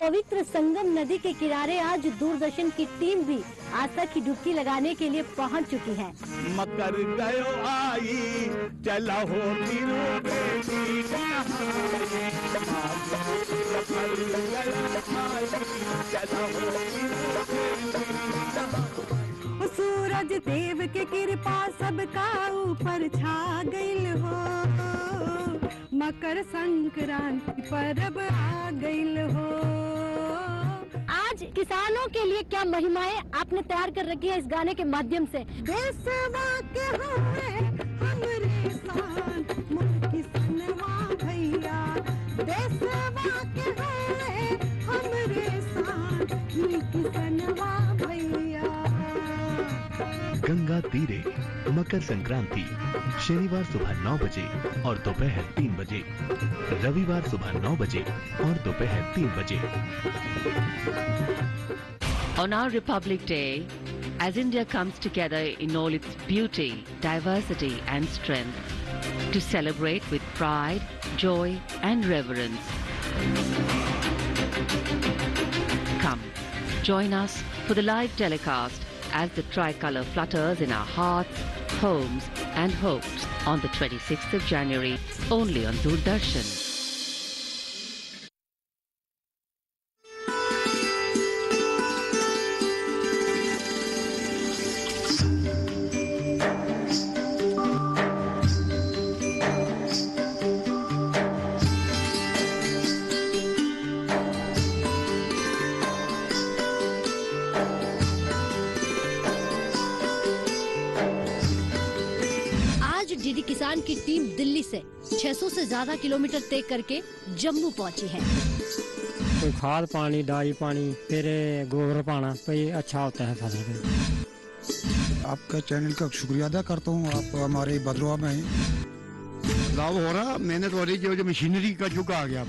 पवित्र संगम नदी के किनारे आज दूरदर्शन की टीम भी आस्था की डुबकी लगाने के लिए पहुंच चुकी है। मकर गयो आई चला हो सूरज देव के कृपा सबका ऊपर छा गइल हो, मकर संक्रांति पर्व आ गइल हो। आज किसानों के लिए क्या महिमाएं आपने तैयार कर रखी है इस गाने के माध्यम से। देशवा के होए हमरे शान, मोर किसनवा भैया। देशवा के होए हमरे शान, मोर किसनवा भैया। गंगा तीरे मकर संक्रांति शनिवार सुबह 9 बजे और दोपहर 3 बजे, रविवार सुबह 9 बजे और दोपहर 3 बजे। On our Republic Day, as India comes together in all its beauty, diversity and strength to celebrate with pride, joy and reverence. Come, join us for the live telecast as the tricolour flutters in our hearts, homes and hopes on the 26th of January, only on Doordarshan. DD किसान की टीम दिल्ली से 600 से ज्यादा किलोमीटर तय करके जम्मू पहुंची है। कोई खाद पानी, डाई पानी, फिर गोबर पाना तो ये अच्छा होता है फसल में। आपका चैनल का शुक्रिया अदा करता हूँ, आप हमारे भद्रवा में हैं। लाभ हो रहा, मेहनत हो रही, जो मशीनरी का युग आ गया।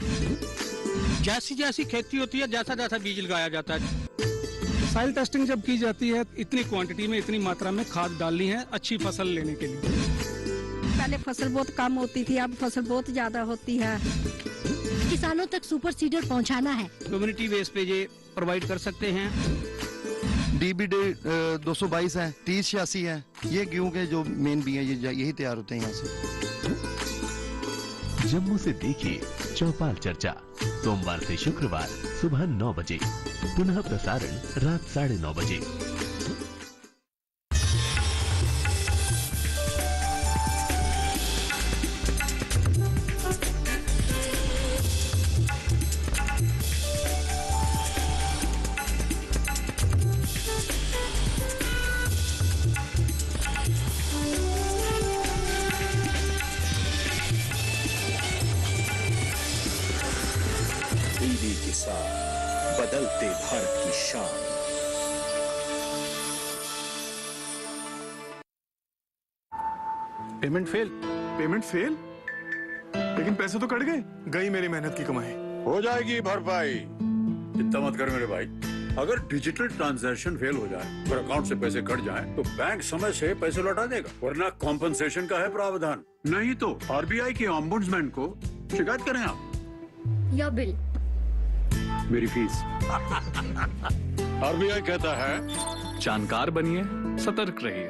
जैसी जैसी खेती होती है, जैसा जैसा बीज लगाया जाता है। सॉइल टेस्टिंग जब की जाती है, इतनी क्वांटिटी में, इतनी मात्रा में खाद डालनी है अच्छी फसल लेने के लिए। पहले फसल बहुत कम होती थी, अब फसल बहुत ज्यादा होती है। किसानों तक सुपर सीडर पहुंचाना है। कम्युनिटी बेस पे ये प्रोवाइड कर सकते हैं। DBD 222 है, 3086 है, ये गेहूं के जो मेन भी हैं, ये यही तैयार होते हैं यहाँ से। जम्मू से देखिए चौपाल चर्चा सोमवार से शुक्रवार सुबह 9 बजे, पुनः प्रसारण रात 9:30 बजे। डीडी किसान, बदलते भारत की शान। पेमेंट फेल, लेकिन पैसे तो कट गए, गई मेरी मेहनत की कमाई। हो जाएगी भरपाई, चिंता मत कर मेरे भाई। अगर डिजिटल ट्रांजैक्शन फेल हो जाए और अकाउंट से पैसे कट जाए तो बैंक समय से पैसे लौटा देगा, वरना कॉम्पनसेशन का है प्रावधान। नहीं तो आरबीआई के ओम्बुड्समैन को शिकायत करें आप या बिल। मेरी फीस। आरबीआई कहता है जानकार बनिए, सतर्क रहिए।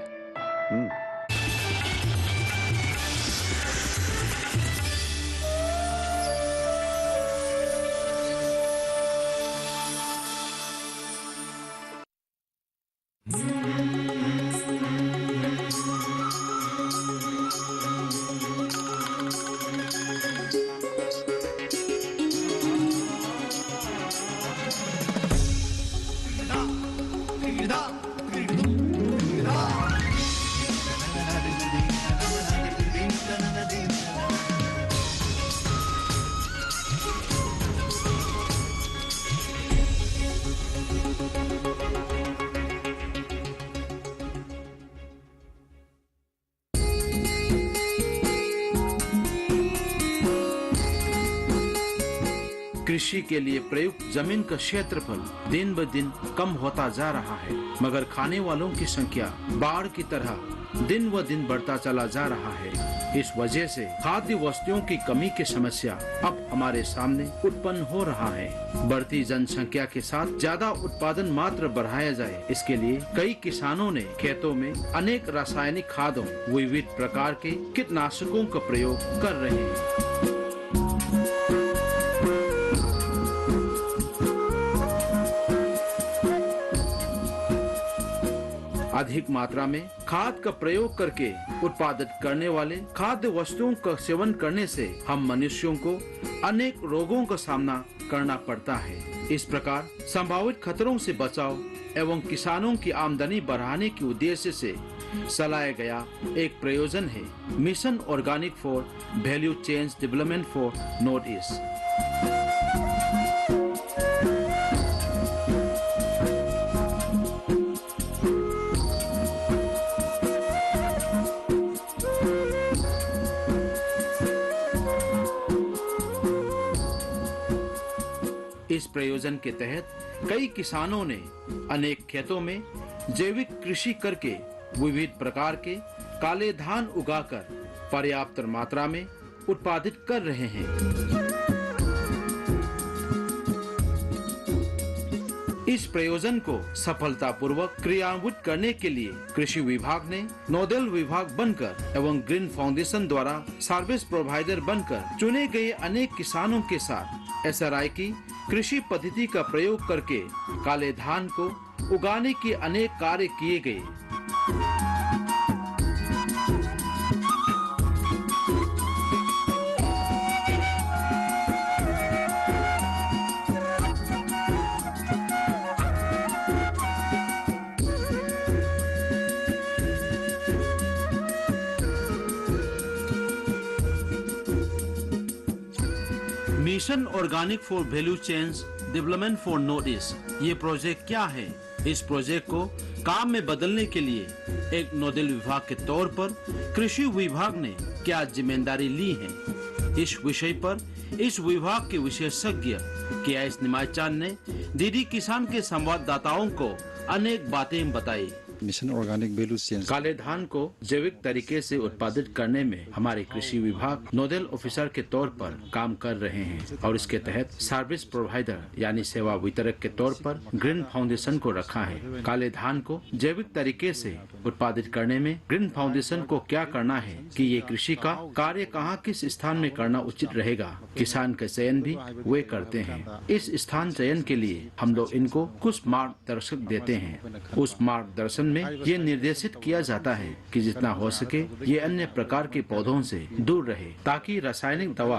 कृषि के लिए प्रयुक्त जमीन का क्षेत्रफल दिन ब दिन कम होता जा रहा है, मगर खाने वालों की संख्या बाढ़ की तरह दिन व दिन बढ़ता चला जा रहा है। इस वजह से खाद्य वस्तुओं की कमी की समस्या अब हमारे सामने उत्पन्न हो रहा है। बढ़ती जनसंख्या के साथ ज्यादा उत्पादन मात्रा बढ़ाया जाए, इसके लिए कई किसानों ने खेतों में अनेक रासायनिक खादों, विविध प्रकार के कीटनाशकों का प्रयोग कर रहे हैं। अधिक मात्रा में खाद का प्रयोग करके उत्पादित करने वाले खाद्य वस्तुओं का सेवन करने से हम मनुष्यों को अनेक रोगों का सामना करना पड़ता है। इस प्रकार संभावित खतरों से बचाव एवं किसानों की आमदनी बढ़ाने के उद्देश्य से चलाया गया एक प्रयोजन है mission organic for value chains development for north east. इस प्रयोजन के तहत कई किसानों ने अनेक खेतों में जैविक कृषि करके विविध प्रकार के काले धान उगाकर पर्याप्त मात्रा में उत्पादित कर रहे हैं। इस प्रयोजन को सफलतापूर्वक क्रियान्वित करने के लिए कृषि विभाग ने नोडल विभाग बनकर एवं ग्रीन फाउंडेशन द्वारा सर्विस प्रोवाइडर बनकर चुने गए अनेक किसानों के साथ एसआरआई की कृषि पद्धति का प्रयोग करके काले धान को उगाने के अनेक कार्य किए गए। Mission organic for value chains development for north east, ये प्रोजेक्ट क्या है? इस प्रोजेक्ट को काम में बदलने के लिए एक नोडल विभाग के तौर पर कृषि विभाग ने क्या जिम्मेदारी ली है, इस विषय पर इस विभाग के विशेषज्ञ के.एस. निमाईचांद ने डीडी किसान के संवाददाताओं को अनेक बातें बताई। मिशन ऑर्गेनिक वैल्यू चेन्स काले धान को जैविक तरीके से उत्पादित करने में हमारे कृषि विभाग नोडल ऑफिसर के तौर पर काम कर रहे हैं और इसके तहत सर्विस प्रोवाइडर यानी सेवा वितरक के तौर पर ग्रीन फाउंडेशन को रखा है। काले धान को जैविक तरीके से उत्पादित करने में ग्रीन फाउंडेशन को क्या करना है कि ये कृषि का कार्य कहाँ किस स्थान में करना उचित रहेगा, किसान का चयन भी वे करते हैं। इस स्थान चयन के लिए हम लोग इनको कुछ मार्गदर्शक देते हैं। उस मार्गदर्शन में ये निर्देशित किया जाता है कि जितना हो सके ये अन्य प्रकार के पौधों से दूर रहे ताकि रासायनिक दवा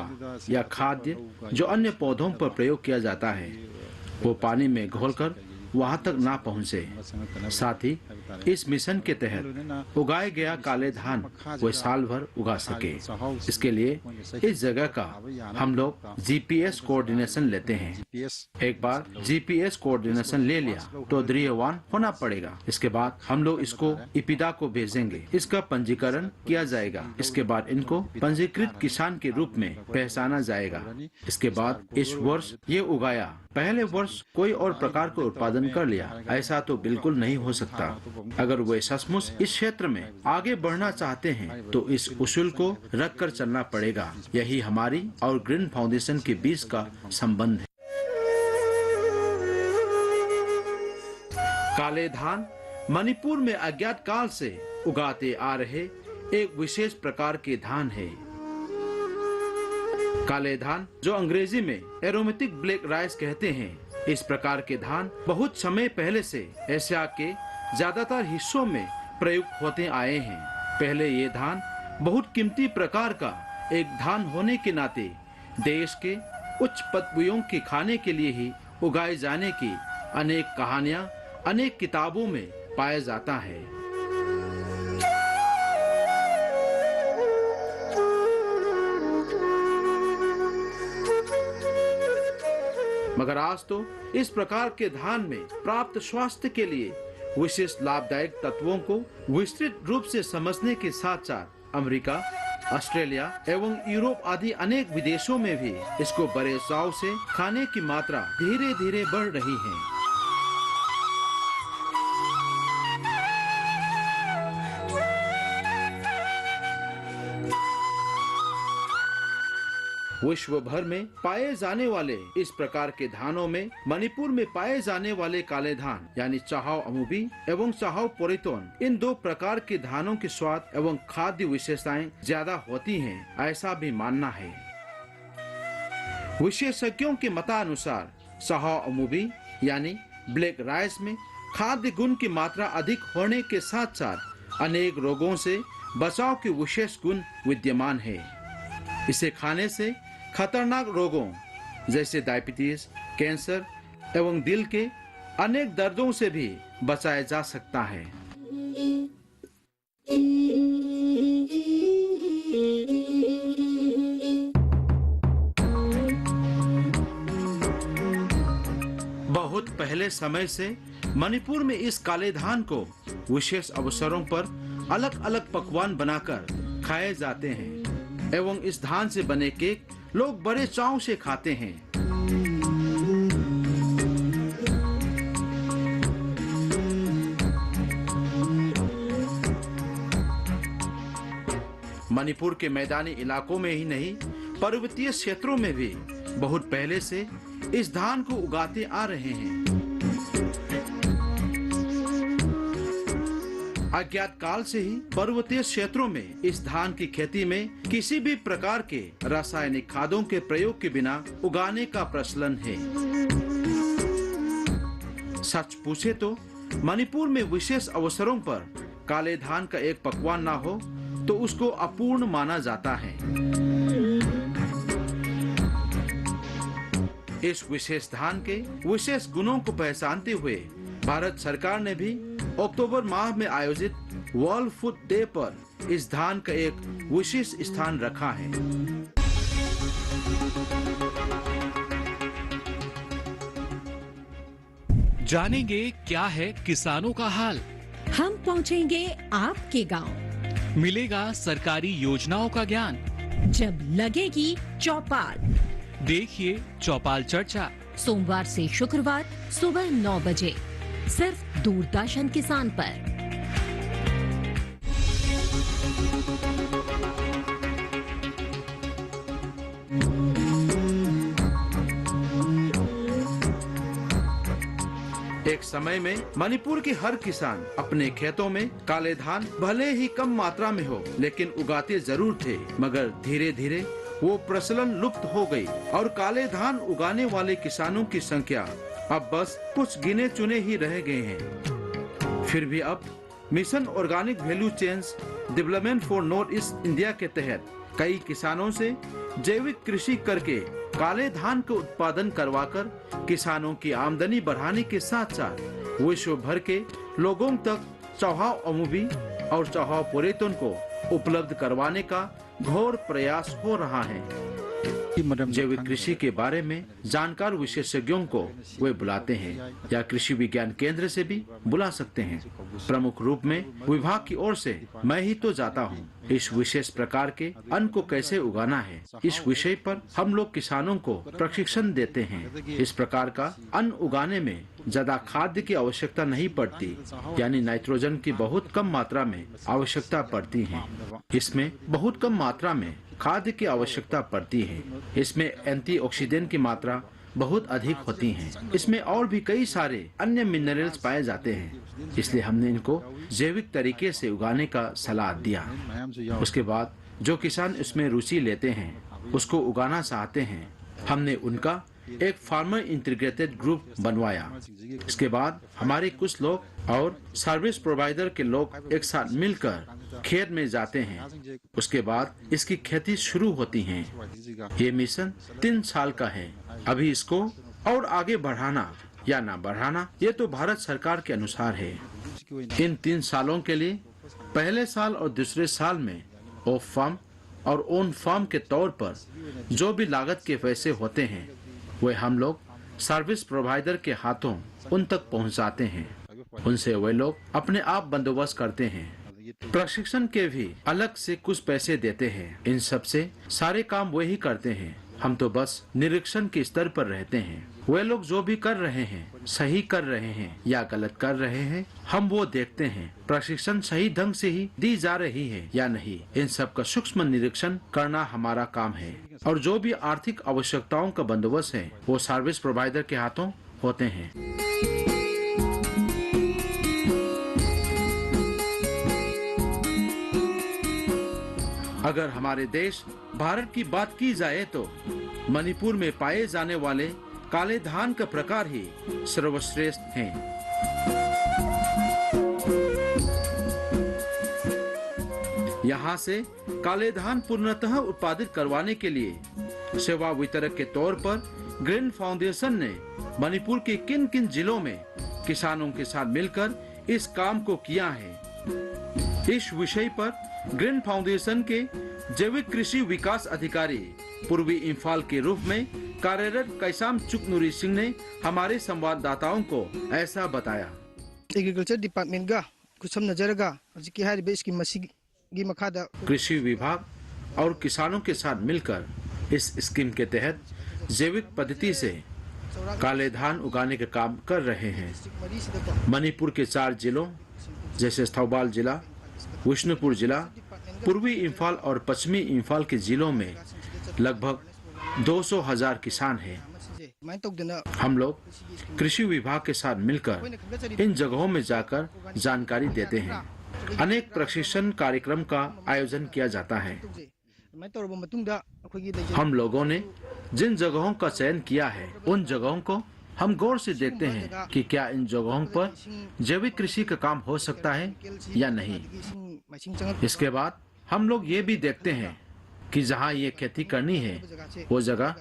या खाद्य जो अन्य पौधों पर प्रयोग किया जाता है वो पानी में घोलकर वहां तक ना पहुंचे। साथ ही इस मिशन के तहत उगाया गया काले धान वो साल भर उगा सके। इसके लिए इस जगह का हम लोग जीपीएस कोऑर्डिनेशन लेते हैं। एक बार जीपीएस कोऑर्डिनेशन ले लिया तो दृढ़वान होना पड़ेगा। इसके बाद हम लोग इसको इपिदा को भेजेंगे, इसका पंजीकरण किया जाएगा। इसके बाद इनको पंजीकृत किसान के रूप में पहचाना जाएगा। इसके बाद इस वर्ष ये उगाया, पहले वर्ष कोई और प्रकार का उत्पादन उत्पादन कर लिया। ऐसा तो बिल्कुल नहीं हो सकता। अगर वे सचमुच इस क्षेत्र में आगे बढ़ना चाहते हैं तो इस उसूल को रख कर चलना पड़ेगा। यही हमारी और ग्रीन फाउंडेशन के बीच का संबंध है। काले धान मणिपुर में अज्ञात काल से उगाते आ रहे एक विशेष प्रकार के धान है। काले धान, जो अंग्रेजी में एरोमेटिक ब्लैक राइस कहते हैं, इस प्रकार के धान बहुत समय पहले से एशिया के ज्यादातर हिस्सों में प्रयुक्त होते आए हैं। पहले ये धान बहुत कीमती प्रकार का एक धान होने के नाते देश के उच्च पदवियों के खाने के लिए ही उगाए जाने की अनेक कहानियां अनेक किताबों में पाया जाता है। मगर आज तो इस प्रकार के धान में प्राप्त स्वास्थ्य के लिए विशेष लाभदायक तत्वों को विस्तृत रूप से समझने के साथ साथ अमेरिका, ऑस्ट्रेलिया एवं यूरोप आदि अनेक विदेशों में भी इसको बड़े चाव से खाने की मात्रा धीरे धीरे बढ़ रही है। विश्व भर में पाए जाने वाले इस प्रकार के धानों में मणिपुर में पाए जाने वाले काले धान यानी चाहाओ अमुबी एवं चाहाओ पोरेतोन, इन दो प्रकार के धानों के स्वाद एवं खाद्य विशेषताएं ज्यादा होती हैं, ऐसा भी मानना है। विशेषज्ञों के मतानुसार चाहाओ अमुबी यानी ब्लैक राइस में खाद्य गुण की मात्रा अधिक होने के साथ साथ अनेक रोगों से बचाव के विशेष गुण विद्यमान है। इसे खाने से खतरनाक रोगों जैसे डायबिटीज, कैंसर एवं दिल के अनेक दर्दों से भी बचाया जा सकता है। बहुत पहले समय से मणिपुर में इस काले धान को विशेष अवसरों पर अलग अलग पकवान बनाकर खाए जाते हैं एवं इस धान से बने केक लोग बड़े चाव से खाते हैं। मणिपुर के मैदानी इलाकों में ही नहीं, पर्वतीय क्षेत्रों में भी बहुत पहले से इस धान को उगाते आ रहे हैं। अज्ञात काल से ही पर्वतीय क्षेत्रों में इस धान की खेती में किसी भी प्रकार के रासायनिक खादों के प्रयोग के बिना उगाने का प्रचलन है। सच पूछे तो मणिपुर में विशेष अवसरों पर काले धान का एक पकवान ना हो तो उसको अपूर्ण माना जाता है। इस विशेष धान के विशेष गुणों को पहचानते हुए भारत सरकार ने भी अक्टूबर माह में आयोजित वर्ल्ड फूड डे पर इस धान का एक विशेष स्थान रखा है। जानेंगे क्या है किसानों का हाल। हम पहुंचेंगे आपके गांव, मिलेगा सरकारी योजनाओं का ज्ञान। जब लगेगी चौपाल, देखिए चौपाल चर्चा सोमवार से शुक्रवार सुबह 9 बजे सिर्फ दूरदर्शन किसान पर। एक समय में मणिपुर के हर किसान अपने खेतों में काले धान भले ही कम मात्रा में हो लेकिन उगाते जरूर थे, मगर धीरे धीरे वो प्रचलन लुप्त हो गई और काले धान उगाने वाले किसानों की संख्या अब बस कुछ गिने चुने ही रह गए हैं। फिर भी अब mission organic value chains development for north east India के तहत कई किसानों से जैविक कृषि करके काले धान का उत्पादन करवाकर किसानों की आमदनी बढ़ाने के साथ साथ विश्व भर के लोगों तक चाहाओ अमुबी और चाहाओ पोरेतोन को उपलब्ध करवाने का घोर प्रयास हो रहा है। जैविक कृषि के बारे में जानकार विशेषज्ञों को वे बुलाते हैं या कृषि विज्ञान केंद्र से भी बुला सकते हैं। प्रमुख रूप में विभाग की ओर से मैं ही तो जाता हूँ। इस विशेष प्रकार के अन्न को कैसे उगाना है, इस विषय पर हम लोग किसानों को प्रशिक्षण देते हैं। इस प्रकार का अन्न उगाने में ज्यादा खाद्य की आवश्यकता नहीं पड़ती, यानी नाइट्रोजन की बहुत कम मात्रा में आवश्यकता पड़ती है। इसमें बहुत कम मात्रा में खाद्य की आवश्यकता पड़ती है। इसमें एंटीऑक्सीडेंट की मात्रा बहुत अधिक होती है। इसमें और भी कई सारे अन्य मिनरल्स पाए जाते हैं, इसलिए हमने इनको जैविक तरीके से उगाने का सलाह दिया। उसके बाद जो किसान इसमें रुचि लेते हैं, उसको उगाना चाहते हैं, हमने उनका एक फार्मर इंटीग्रेटेड ग्रुप बनवाया। इसके बाद हमारे कुछ लोग और सर्विस प्रोवाइडर के लोग एक साथ मिलकर खेत में जाते हैं। उसके बाद इसकी खेती शुरू होती है। ये मिशन 3 साल का है। अभी इसको और आगे बढ़ाना या ना बढ़ाना ये तो भारत सरकार के अनुसार है। इन 3 सालों के लिए पहले साल और दूसरे साल में ऑफ फार्म और ऑन फार्म के तौर पर जो भी लागत के पैसे होते हैं वे हम लोग सर्विस प्रोवाइडर के हाथों उन तक पहुंचाते हैं। उनसे वे लोग अपने आप बंदोबस्त करते हैं। प्रशिक्षण के भी अलग से कुछ पैसे देते हैं। इन सब से सारे काम वे ही करते हैं। हम तो बस निरीक्षण के स्तर पर रहते हैं। वे लोग जो भी कर रहे हैं, सही कर रहे हैं या गलत कर रहे हैं, हम वो देखते हैं। प्रशिक्षण सही ढंग से ही दी जा रही है या नहीं, इन सब का सूक्ष्म निरीक्षण करना हमारा काम है। और जो भी आर्थिक आवश्यकताओं का बंदोबस्त है वो सर्विस प्रोवाइडर के हाथों होते हैं। अगर हमारे देश भारत की बात की जाए तो मणिपुर में पाए जाने वाले काले धान का प्रकार ही सर्वश्रेष्ठ हैं। यहाँ से काले धान पूर्णतः उत्पादित करवाने के लिए सेवा वितरक के तौर पर ग्रीन फाउंडेशन ने मणिपुर के किन किन जिलों में किसानों के साथ मिलकर इस काम को किया है। इस विषय पर ग्रीन फाउंडेशन के जैविक कृषि विकास अधिकारी पूर्वी इंफाल के रूप में कार्यरत कैसाम चुकनुरी सिंह ने हमारे संवाददाताओं को ऐसा बताया। एग्रीकल्चर डिपार्टमेंट का कुछ नजरगा कृषि विभाग और किसानों के साथ मिलकर इस स्कीम के तहत जैविक पद्धति से काले धान उगाने का काम कर रहे हैं। मणिपुर के 4 जिलों जैसे थौबाल जिला, विष्णुपुर जिला, पूर्वी इंफाल और पश्चिमी इंफाल के जिलों में लगभग 200,000 किसान हैं। हम लोग कृषि विभाग के साथ मिलकर इन जगहों में जाकर जानकारी देते हैं। अनेक प्रशिक्षण कार्यक्रम का आयोजन किया जाता है। हम लोगों ने जिन जगहों का चयन किया है उन जगहों को हम गौर से देखते हैं कि क्या इन जगहों पर जैविक कृषि का काम हो सकता है या नहीं। इसके बाद हम लोग ये भी देखते हैं कि जहाँ ये खेती करनी है वो जगह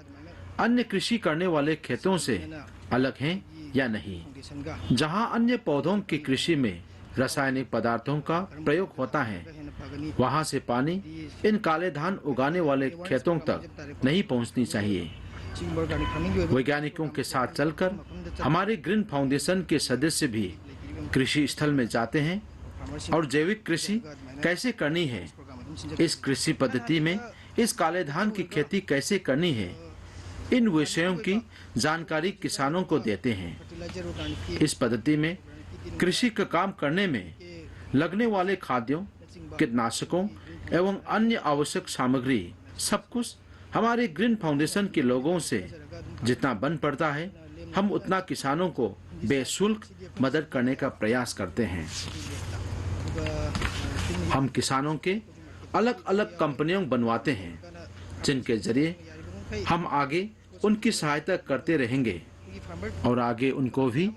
अन्य कृषि करने वाले खेतों से अलग है या नहीं। जहाँ अन्य पौधों की कृषि में रासायनिक पदार्थों का प्रयोग होता है वहाँ से पानी इन काले धान उगाने वाले खेतों तक नहीं पहुँचनी चाहिए। वैज्ञानिकों के साथ चलकर हमारे ग्रीन फाउंडेशन के सदस्य भी कृषि स्थल में जाते हैं और जैविक कृषि कैसे करनी है, इस कृषि पद्धति में इस काले धान की खेती कैसे करनी है, इन विषयों की जानकारी किसानों को देते हैं। इस पद्धति में कृषि का काम करने में लगने वाले खाद्यों, कीटनाशकों एवं अन्य आवश्यक सामग्री सब कुछ हमारे ग्रीन फाउंडेशन के लोगों से जितना बन पड़ता है हम उतना किसानों को बेशुल्क मदद करने का प्रयास करते हैं। हम किसानों के अलग अलग कंपनियों बनवाते हैं जिनके जरिए हम आगे उनकी सहायता करते रहेंगे और आगे उनको भी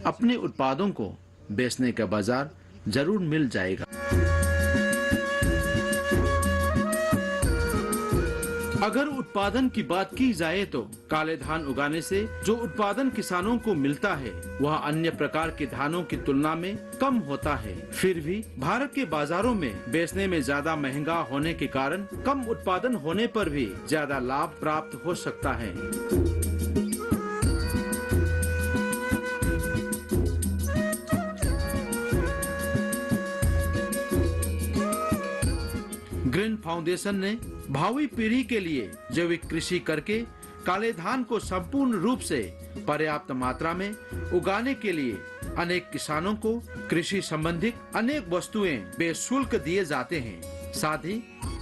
अपने उत्पादों को बेचने का बाजार जरूर मिल जाएगा। अगर उत्पादन की बात की जाए तो काले धान उगाने से जो उत्पादन किसानों को मिलता है वह अन्य प्रकार के धानों की तुलना में कम होता है। फिर भी भारत के बाजारों में बेचने में ज्यादा महंगा होने के कारण कम उत्पादन होने पर भी ज्यादा लाभ प्राप्त हो सकता है। ग्रीन फाउंडेशन ने भावी पीढ़ी के लिए जैविक कृषि करके काले धान को संपूर्ण रूप से पर्याप्त मात्रा में उगाने के लिए अनेक किसानों को कृषि संबंधित अनेक वस्तुएं बेशुल्क दिए जाते हैं। साथ ही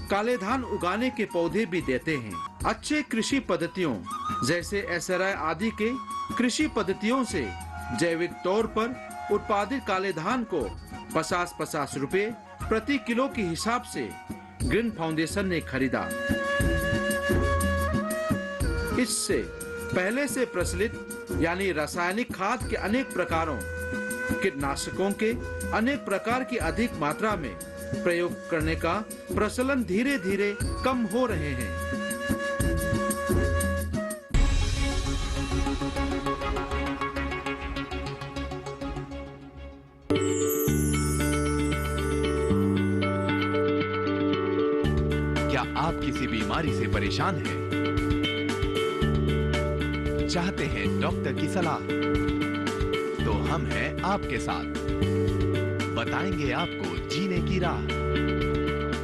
काले धान उगाने के पौधे भी देते हैं। अच्छे कृषि पद्धतियों जैसे एसआरआई आदि के कृषि पद्धतियों से जैविक तौर पर उत्पादित काले धान को 50-50 रुपए प्रति किलो के हिसाब से ग्रीन फाउंडेशन ने खरीदा। इससे पहले से प्रचलित यानी रासायनिक खाद के अनेक प्रकारों, कीटनाशकों के अनेक प्रकार की अधिक मात्रा में प्रयोग करने का प्रचलन धीरे धीरे कम हो रहे हैं। क्या आप किसी बीमारी से परेशान हैं? चाहते हैं डॉक्टर की सलाह? तो हम हैं आपके साथ, बताएंगे आपको जीने की राह।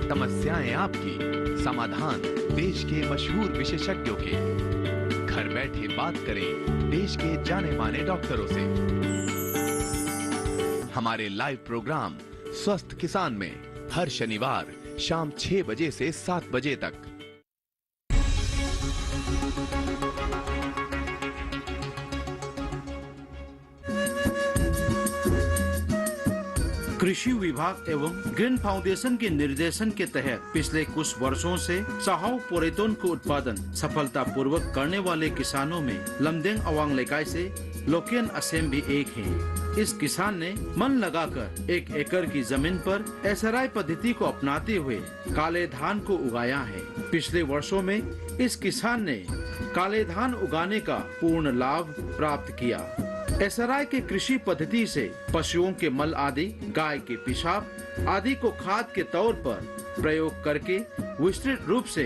समस्याएं आपकी, समाधान देश के मशहूर विशेषज्ञों के। घर बैठे बात करें देश के जाने माने डॉक्टरों से। हमारे लाइव प्रोग्राम स्वस्थ किसान में हर शनिवार शाम 6 बजे से 7 बजे तक। कृषि विभाग एवं ग्रीन फाउंडेशन के निर्देशन के तहत पिछले कुछ वर्षों से चाहाओ पोरेटोन को उत्पादन सफलता पूर्वक करने वाले किसानों में लमदेंग अवांग लेकाई से लोकेन असेम भी एक है। इस किसान ने मन लगाकर 1 एकड़ की जमीन पर एसआरआई पद्धति को अपनाते हुए काले धान को उगाया है। पिछले वर्षों में इस किसान ने काले धान उगाने का पूर्ण लाभ प्राप्त किया। एसआरआई के कृषि पद्धति से पशुओं के मल आदि, गाय के पेशाब आदि को खाद के तौर पर प्रयोग करके विस्तृत रूप से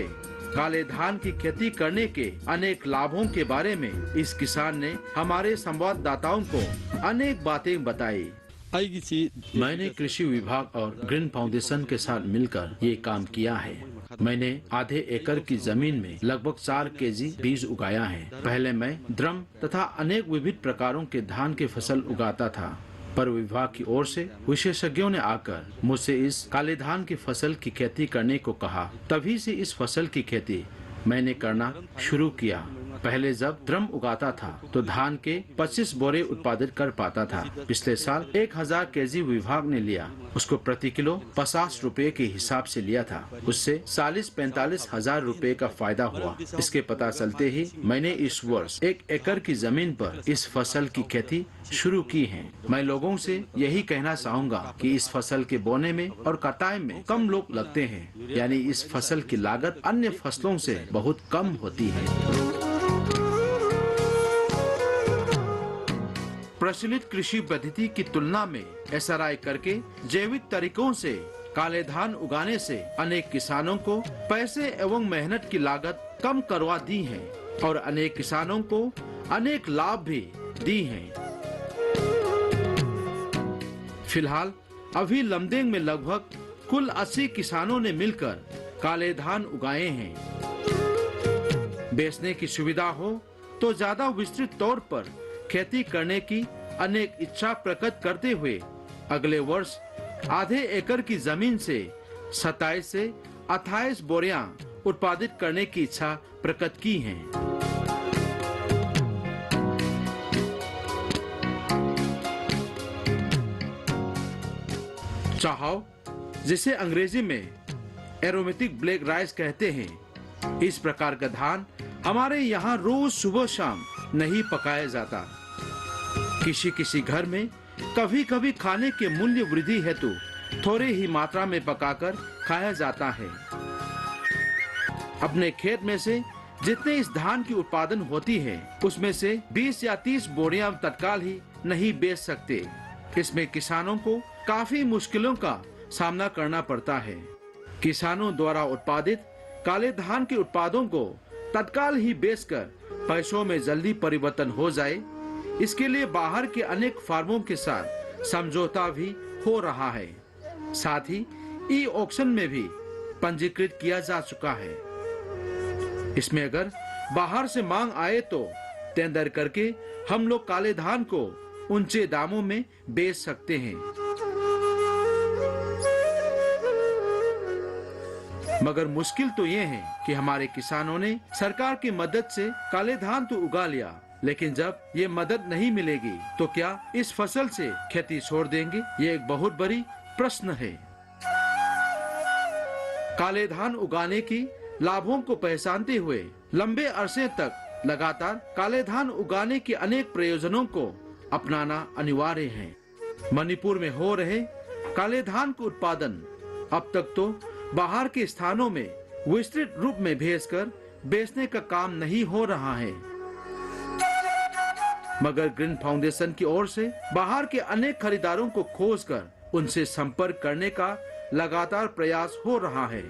काले धान की खेती करने के अनेक लाभों के बारे में इस किसान ने हमारे संवाददाताओं को अनेक बातें बताई। मैंने कृषि विभाग और ग्रीन फाउंडेशन के साथ मिलकर ये काम किया है। मैंने आधे एकड़ की जमीन में लगभग 4 केजी बीज उगाया है। पहले मैं ड्रम तथा अनेक विविध प्रकारों के धान की फसल उगाता था, पर विभाग की ओर से विशेषज्ञों ने आकर मुझसे इस काले धान की फसल की खेती करने को कहा। तभी से इस फसल की खेती मैंने करना शुरू किया। पहले जब ड्रम उगाता था तो धान के 25 बोरे उत्पादित कर पाता था। पिछले साल 1000 केजी विभाग ने लिया, उसको प्रति किलो 50 रुपए के हिसाब से लिया था। उससे 40-45 हजार रुपए का फायदा हुआ। इसके पता चलते ही मैंने इस वर्ष 1 एकड़ की जमीन पर इस फसल की खेती शुरू की है। मैं लोगों से यही कहना चाहूँगा कि इस फसल के बोने में और कटाई में कम लोग लगते हैं, यानी इस फसल की लागत अन्य फसलों से बहुत कम होती है। प्रचलित कृषि पद्धति की तुलना में एसआरआई करके जैविक तरीकों से काले धान उगाने से अनेक किसानों को पैसे एवं मेहनत की लागत कम करवा दी है और अनेक किसानों को अनेक लाभ भी दी हैं। फिलहाल अभी लमदेंग में लगभग कुल 80 किसानों ने मिलकर काले धान उगाए हैं। बेचने की सुविधा हो तो ज्यादा विस्तृत तौर पर खेती करने की अनेक इच्छा प्रकट करते हुए अगले वर्ष आधे एकड़ की जमीन से 27 से 28 बोरियां उत्पादित करने की इच्छा प्रकट की है। चाहाओ, जिसे अंग्रेजी में एरोमेटिक ब्लैक राइस कहते हैं, इस प्रकार का धान हमारे यहाँ रोज सुबह शाम नहीं पकाया जाता। किसी किसी घर में कभी कभी खाने के मूल्य वृद्धि हेतु थोड़े ही मात्रा में पकाकर खाया जाता है। अपने खेत में से जितने इस धान की उत्पादन होती है उसमें से 20 या 30 बोरियां तत्काल ही नहीं बेच सकते। इसमें किसानों को काफी मुश्किलों का सामना करना पड़ता है। किसानों द्वारा उत्पादित काले धान के उत्पादों को तत्काल ही बेचकर पैसों में जल्दी परिवर्तन हो जाए, इसके लिए बाहर के अनेक फार्मों के साथ समझौता भी हो रहा है। साथ ही ई ऑक्शन में भी पंजीकृत किया जा चुका है। इसमें अगर बाहर से मांग आए तो टेंडर करके हम लोग काले धान को ऊंचे दामों में बेच सकते हैं। मगर मुश्किल तो ये है कि हमारे किसानों ने सरकार की मदद से काले धान तो उगा लिया, लेकिन जब ये मदद नहीं मिलेगी तो क्या इस फसल से खेती छोड़ देंगे? ये एक बहुत बड़ी प्रश्न है। काले धान उगाने की लाभों को पहचानते हुए लंबे अरसे तक लगातार काले धान उगाने के अनेक प्रयोजनों को अपनाना अनिवार्य है। मणिपुर में हो रहे काले धान का उत्पादन अब तक तो बाहर के स्थानों में विस्तृत रूप में भेजकर बेचने का काम नहीं हो रहा है, मगर ग्रीन फाउंडेशन की ओर से बाहर के अनेक खरीदारों को खोजकर उनसे संपर्क करने का लगातार प्रयास हो रहा है।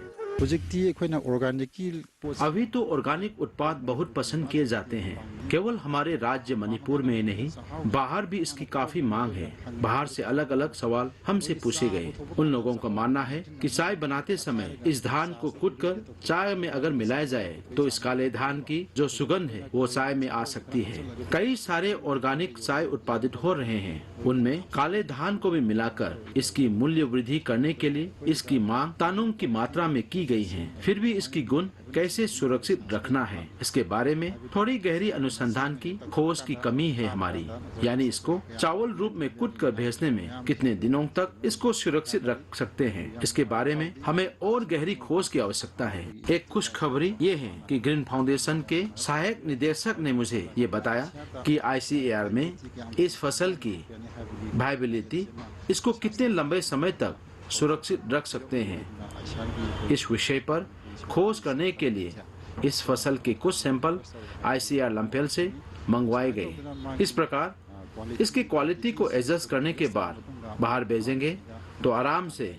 अभी तो ऑर्गेनिक उत्पाद बहुत पसंद किए जाते हैं। केवल हमारे राज्य मणिपुर में ही नहीं, बाहर भी इसकी काफी मांग है। बाहर से अलग अलग सवाल हमसे पूछे गए। उन लोगों का मानना है कि चाय बनाते समय इस धान को कूटकर चाय में अगर मिलाया जाए तो इस काले धान की जो सुगंध है वो चाय में आ सकती है। कई सारे ऑर्गेनिक चाय उत्पादित हो रहे हैं, उनमें काले धान को भी मिलाकर इसकी मूल्य वृद्धि करने के लिए इसकी मांग तानुंग की मात्रा में की गई है। फिर भी इसकी गुण कैसे सुरक्षित रखना है, इसके बारे में थोड़ी गहरी अनुसंधान की खोज की कमी है हमारी। यानी इसको चावल रूप में कूट कर भेजने में कितने दिनों तक इसको सुरक्षित रख सकते हैं, इसके बारे में हमें और गहरी खोज की आवश्यकता है। एक खुशखबरी ये है कि ग्रीन फाउंडेशन के सहायक निदेशक ने मुझे ये बताया कि ICAR में इस फसल की वायबिलिटी, इसको कितने लंबे समय तक सुरक्षित रख सकते हैं, इस विषय पर खोज करने के लिए इस फसल के कुछ सैंपल ICAR लंपेल से मंगवाए गए। इस प्रकार इसकी क्वालिटी को एडजस्ट करने के बाद बाहर भेजेंगे तो आराम से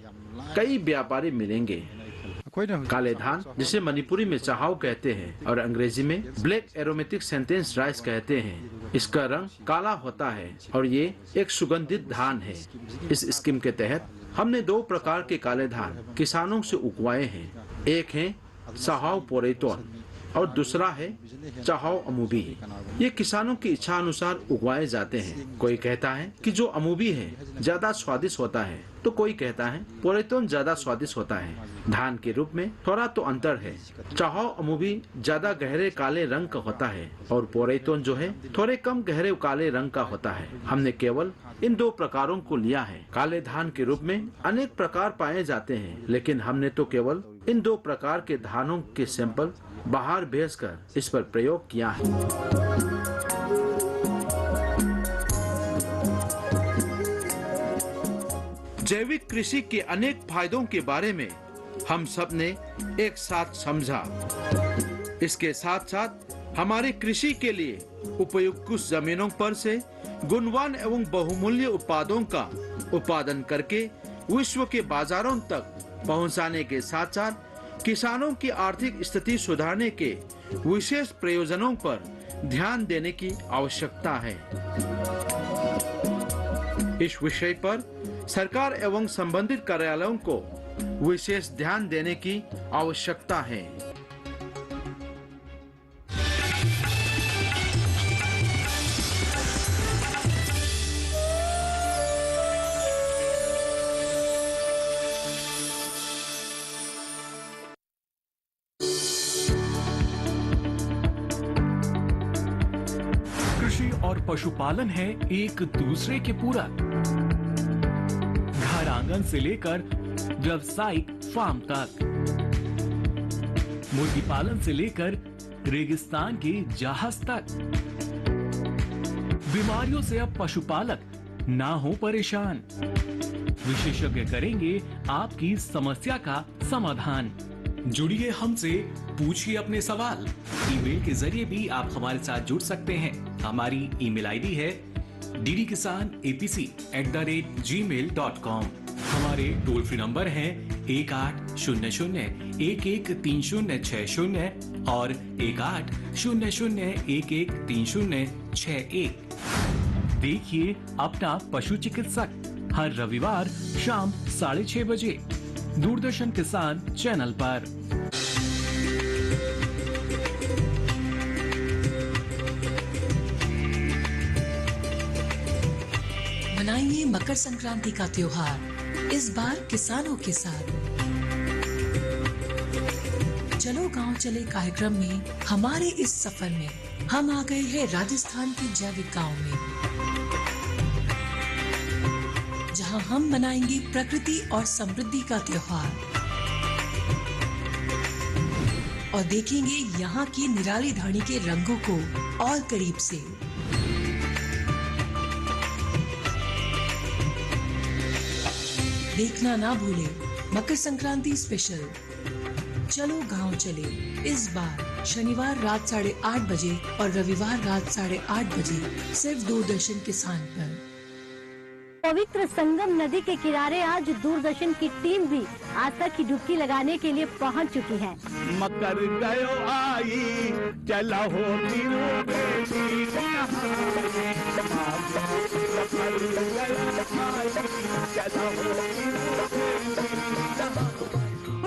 कई व्यापारी मिलेंगे। काले धान, जिसे मणिपुरी में चाहाव कहते हैं और अंग्रेजी में ब्लैक एरोमेटिक सेंटेंस राइस कहते हैं, इसका रंग काला होता है और ये एक सुगंधित धान है। इस स्कीम के तहत हमने 2 प्रकार के काले धान किसानों से उगवाए हैं। एक है चाहाव पोरेतोन और दूसरा है चाहाव अमूबी। ये किसानों की इच्छा अनुसार उगवाए जाते हैं। कोई कहता है कि जो अमूबी है ज्यादा स्वादिष्ट होता है, तो कोई कहता है पोरेतोन ज्यादा स्वादिष्ट होता है। धान के रूप में थोड़ा तो अंतर है। चाहाव अमूबी ज्यादा गहरे काले रंग का होता है और पोरेतोन जो है थोड़े कम गहरे काले रंग का होता है। हमने केवल इन 2 प्रकारों को लिया है। काले धान के रूप में अनेक प्रकार पाए जाते हैं, लेकिन हमने तो केवल इन 2 प्रकार के धानों के सैंपल बाहर भेजकर इस पर प्रयोग किया है। जैविक कृषि के अनेक फायदों के बारे में हम सब ने एक साथ समझा। इसके साथ साथ हमारे कृषि के लिए उपयुक्त कुछ जमीनों पर से गुणवान एवं बहुमूल्य उत्पादों का उत्पादन करके विश्व के बाजारों तक पहुंचाने के साथ साथ किसानों की आर्थिक स्थिति सुधारने के विशेष प्रयोजनों पर ध्यान देने की आवश्यकता है। इस विषय पर सरकार एवं संबंधित कार्यालयों को विशेष ध्यान देने की आवश्यकता है। और पशुपालन है एक दूसरे के पूरक। घर आंगन से लेकर व्यावसायिक फार्म तक, मुर्गी पालन से लेकर रेगिस्तान के जहाज तक। बीमारियों से अब पशुपालक ना हो परेशान। विशेषज्ञ करेंगे आपकी समस्या का समाधान। जुड़िए हमसे, पूछिए अपने सवाल। ईमेल के जरिए भी आप हमारे साथ जुड़ सकते हैं। हमारी ईमेल आईडी है ddkisanapc@gmail.com। हमारे टोल फ्री नंबर है 1800-113060 और 1800-113061। देखिए अपना पशु चिकित्सक हर रविवार शाम 6:30 बजे दूरदर्शन किसान चैनल पर। मनाइए मकर संक्रांति का त्योहार, इस बार किसानों के साथ। चलो गांव चले कार्यक्रम में हमारे इस सफर में हम आ गए हैं राजस्थान के जैविक गांव में, जहां हम मनाएंगे प्रकृति और समृद्धि का त्योहार और देखेंगे यहाँ की निराली धानी के रंगों को और करीब से। देखना ना भूले मकर संक्रांति स्पेशल चलो गांव चले, इस बार शनिवार रात 8:30 बजे और रविवार रात 8:30 बजे सिर्फ दूरदर्शन किसान पर। पवित्र संगम नदी के किनारे आज दूरदर्शन की टीम भी आस्था की डुबकी लगाने के लिए पहुंच चुकी है। मकर गयो आई चला हो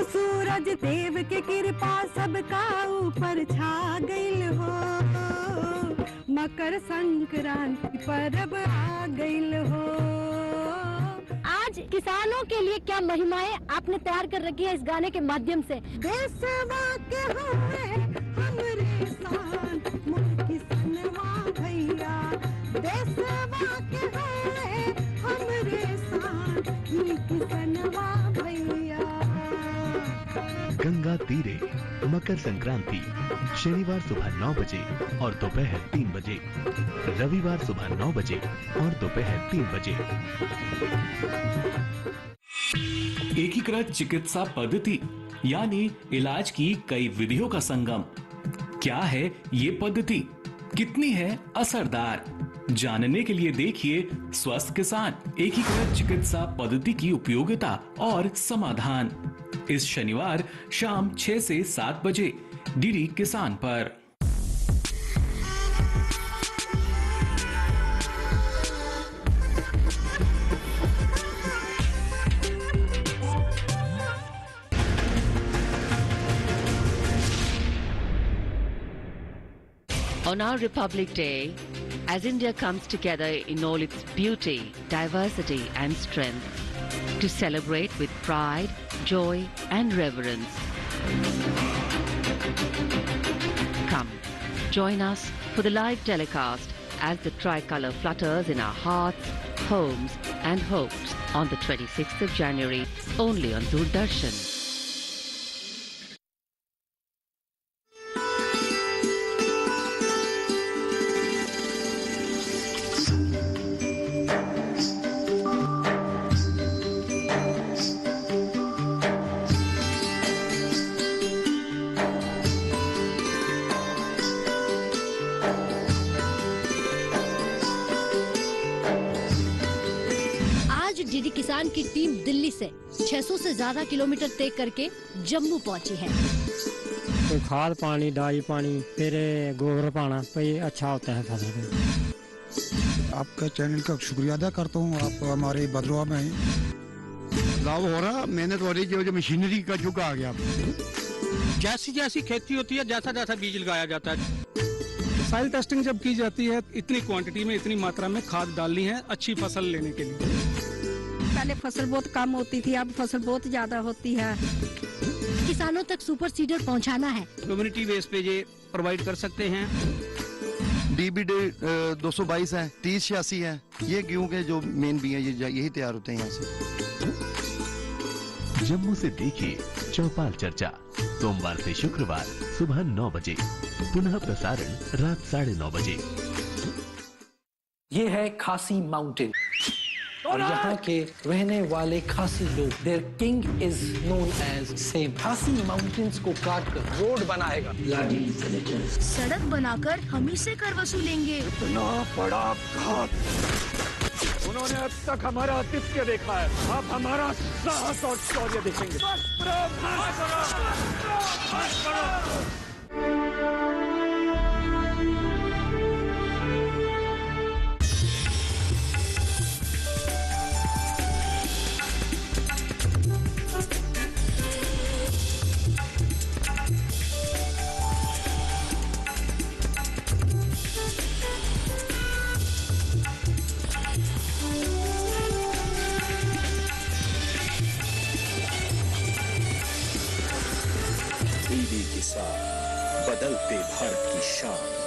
सूरज देव के कृपा सबका ऊपर छा गइल हो, मकर संक्रांति पर्व आ गइल हो। आज किसानों के लिए क्या महिमाएं आपने तैयार कर रखी है इस गाने के माध्यम से। देशवा के हुए हमरे शान मुल्की सनवा भैया, देशवा के हुए हमरे शान मुल्की सनवा भैया। गंगा तीरे मकर संक्रांति शनिवार सुबह 9 बजे और दोपहर 3 बजे, रविवार सुबह 9 बजे और दोपहर 3 बजे। एकीकृत चिकित्सा पद्धति यानी इलाज की कई विधियों का संगम। क्या है ये पद्धति, कितनी है असरदार, जानने के लिए देखिए स्वस्थ किसान, एकीकृत चिकित्सा पद्धति की उपयोगिता और समाधान, इस शनिवार शाम 6 से 7 बजे डीडी किसान पर। On our Republic Day, as India comes together in all its beauty, diversity and strength, to celebrate with pride, joy and reverence. Come, join us for the live telecast as the tricolour flutters in our hearts, homes and hopes on the 26th of January, only on Doordarshan. DD किसान की टीम दिल्ली से 600 से ज्यादा किलोमीटर तय करके जम्मू पहुंची है। तो खाद पानी, डाई पानी, फिर गोबर पाना तो ये अच्छा होता है फसल में। आपका चैनल का शुक्रिया अदा करता हूँ, आप हमारे भद्रवा में हैं। लाभ हो रहा, मेहनत हो रही, जो मशीनरी का युग आ गया। जैसी जैसी खेती होती है, जैसा जैसा बीज लगाया जाता है, सॉइल टेस्टिंग जब की जाती है, इतनी क्वांटिटी में, इतनी मात्रा में खाद डालनी है अच्छी फसल लेने के लिए। पहले फसल बहुत कम होती थी, अब फसल बहुत ज्यादा होती है। किसानों तक सुपर सीडर पहुंचाना है। कम्युनिटी बेस पे ये प्रोवाइड कर सकते हैं। DBD 222 है, 3086 है, ये गेहूं के जो मेन भी है, यही तैयार होते हैं यहाँ से। जम्मू से देखिए चौपाल चर्चा सोमवार से शुक्रवार सुबह 9 बजे, पुनः प्रसारण रात 9:30 बजे। ये है खासी माउंटेन, और यहाँ के रहने वाले खासी लोग, their king is known as Siem. Khasi mountains को काट कर रोड बनाएगा। सड़क बनाकर हम ही से कर वसूलेंगे। इतना बड़ा घात उन्होंने अब तक हमारा आतिथ्य देखा है, अब हमारा साहस और शौर्य देखेंगे। टीवी के साथ बदलते भारत की शान।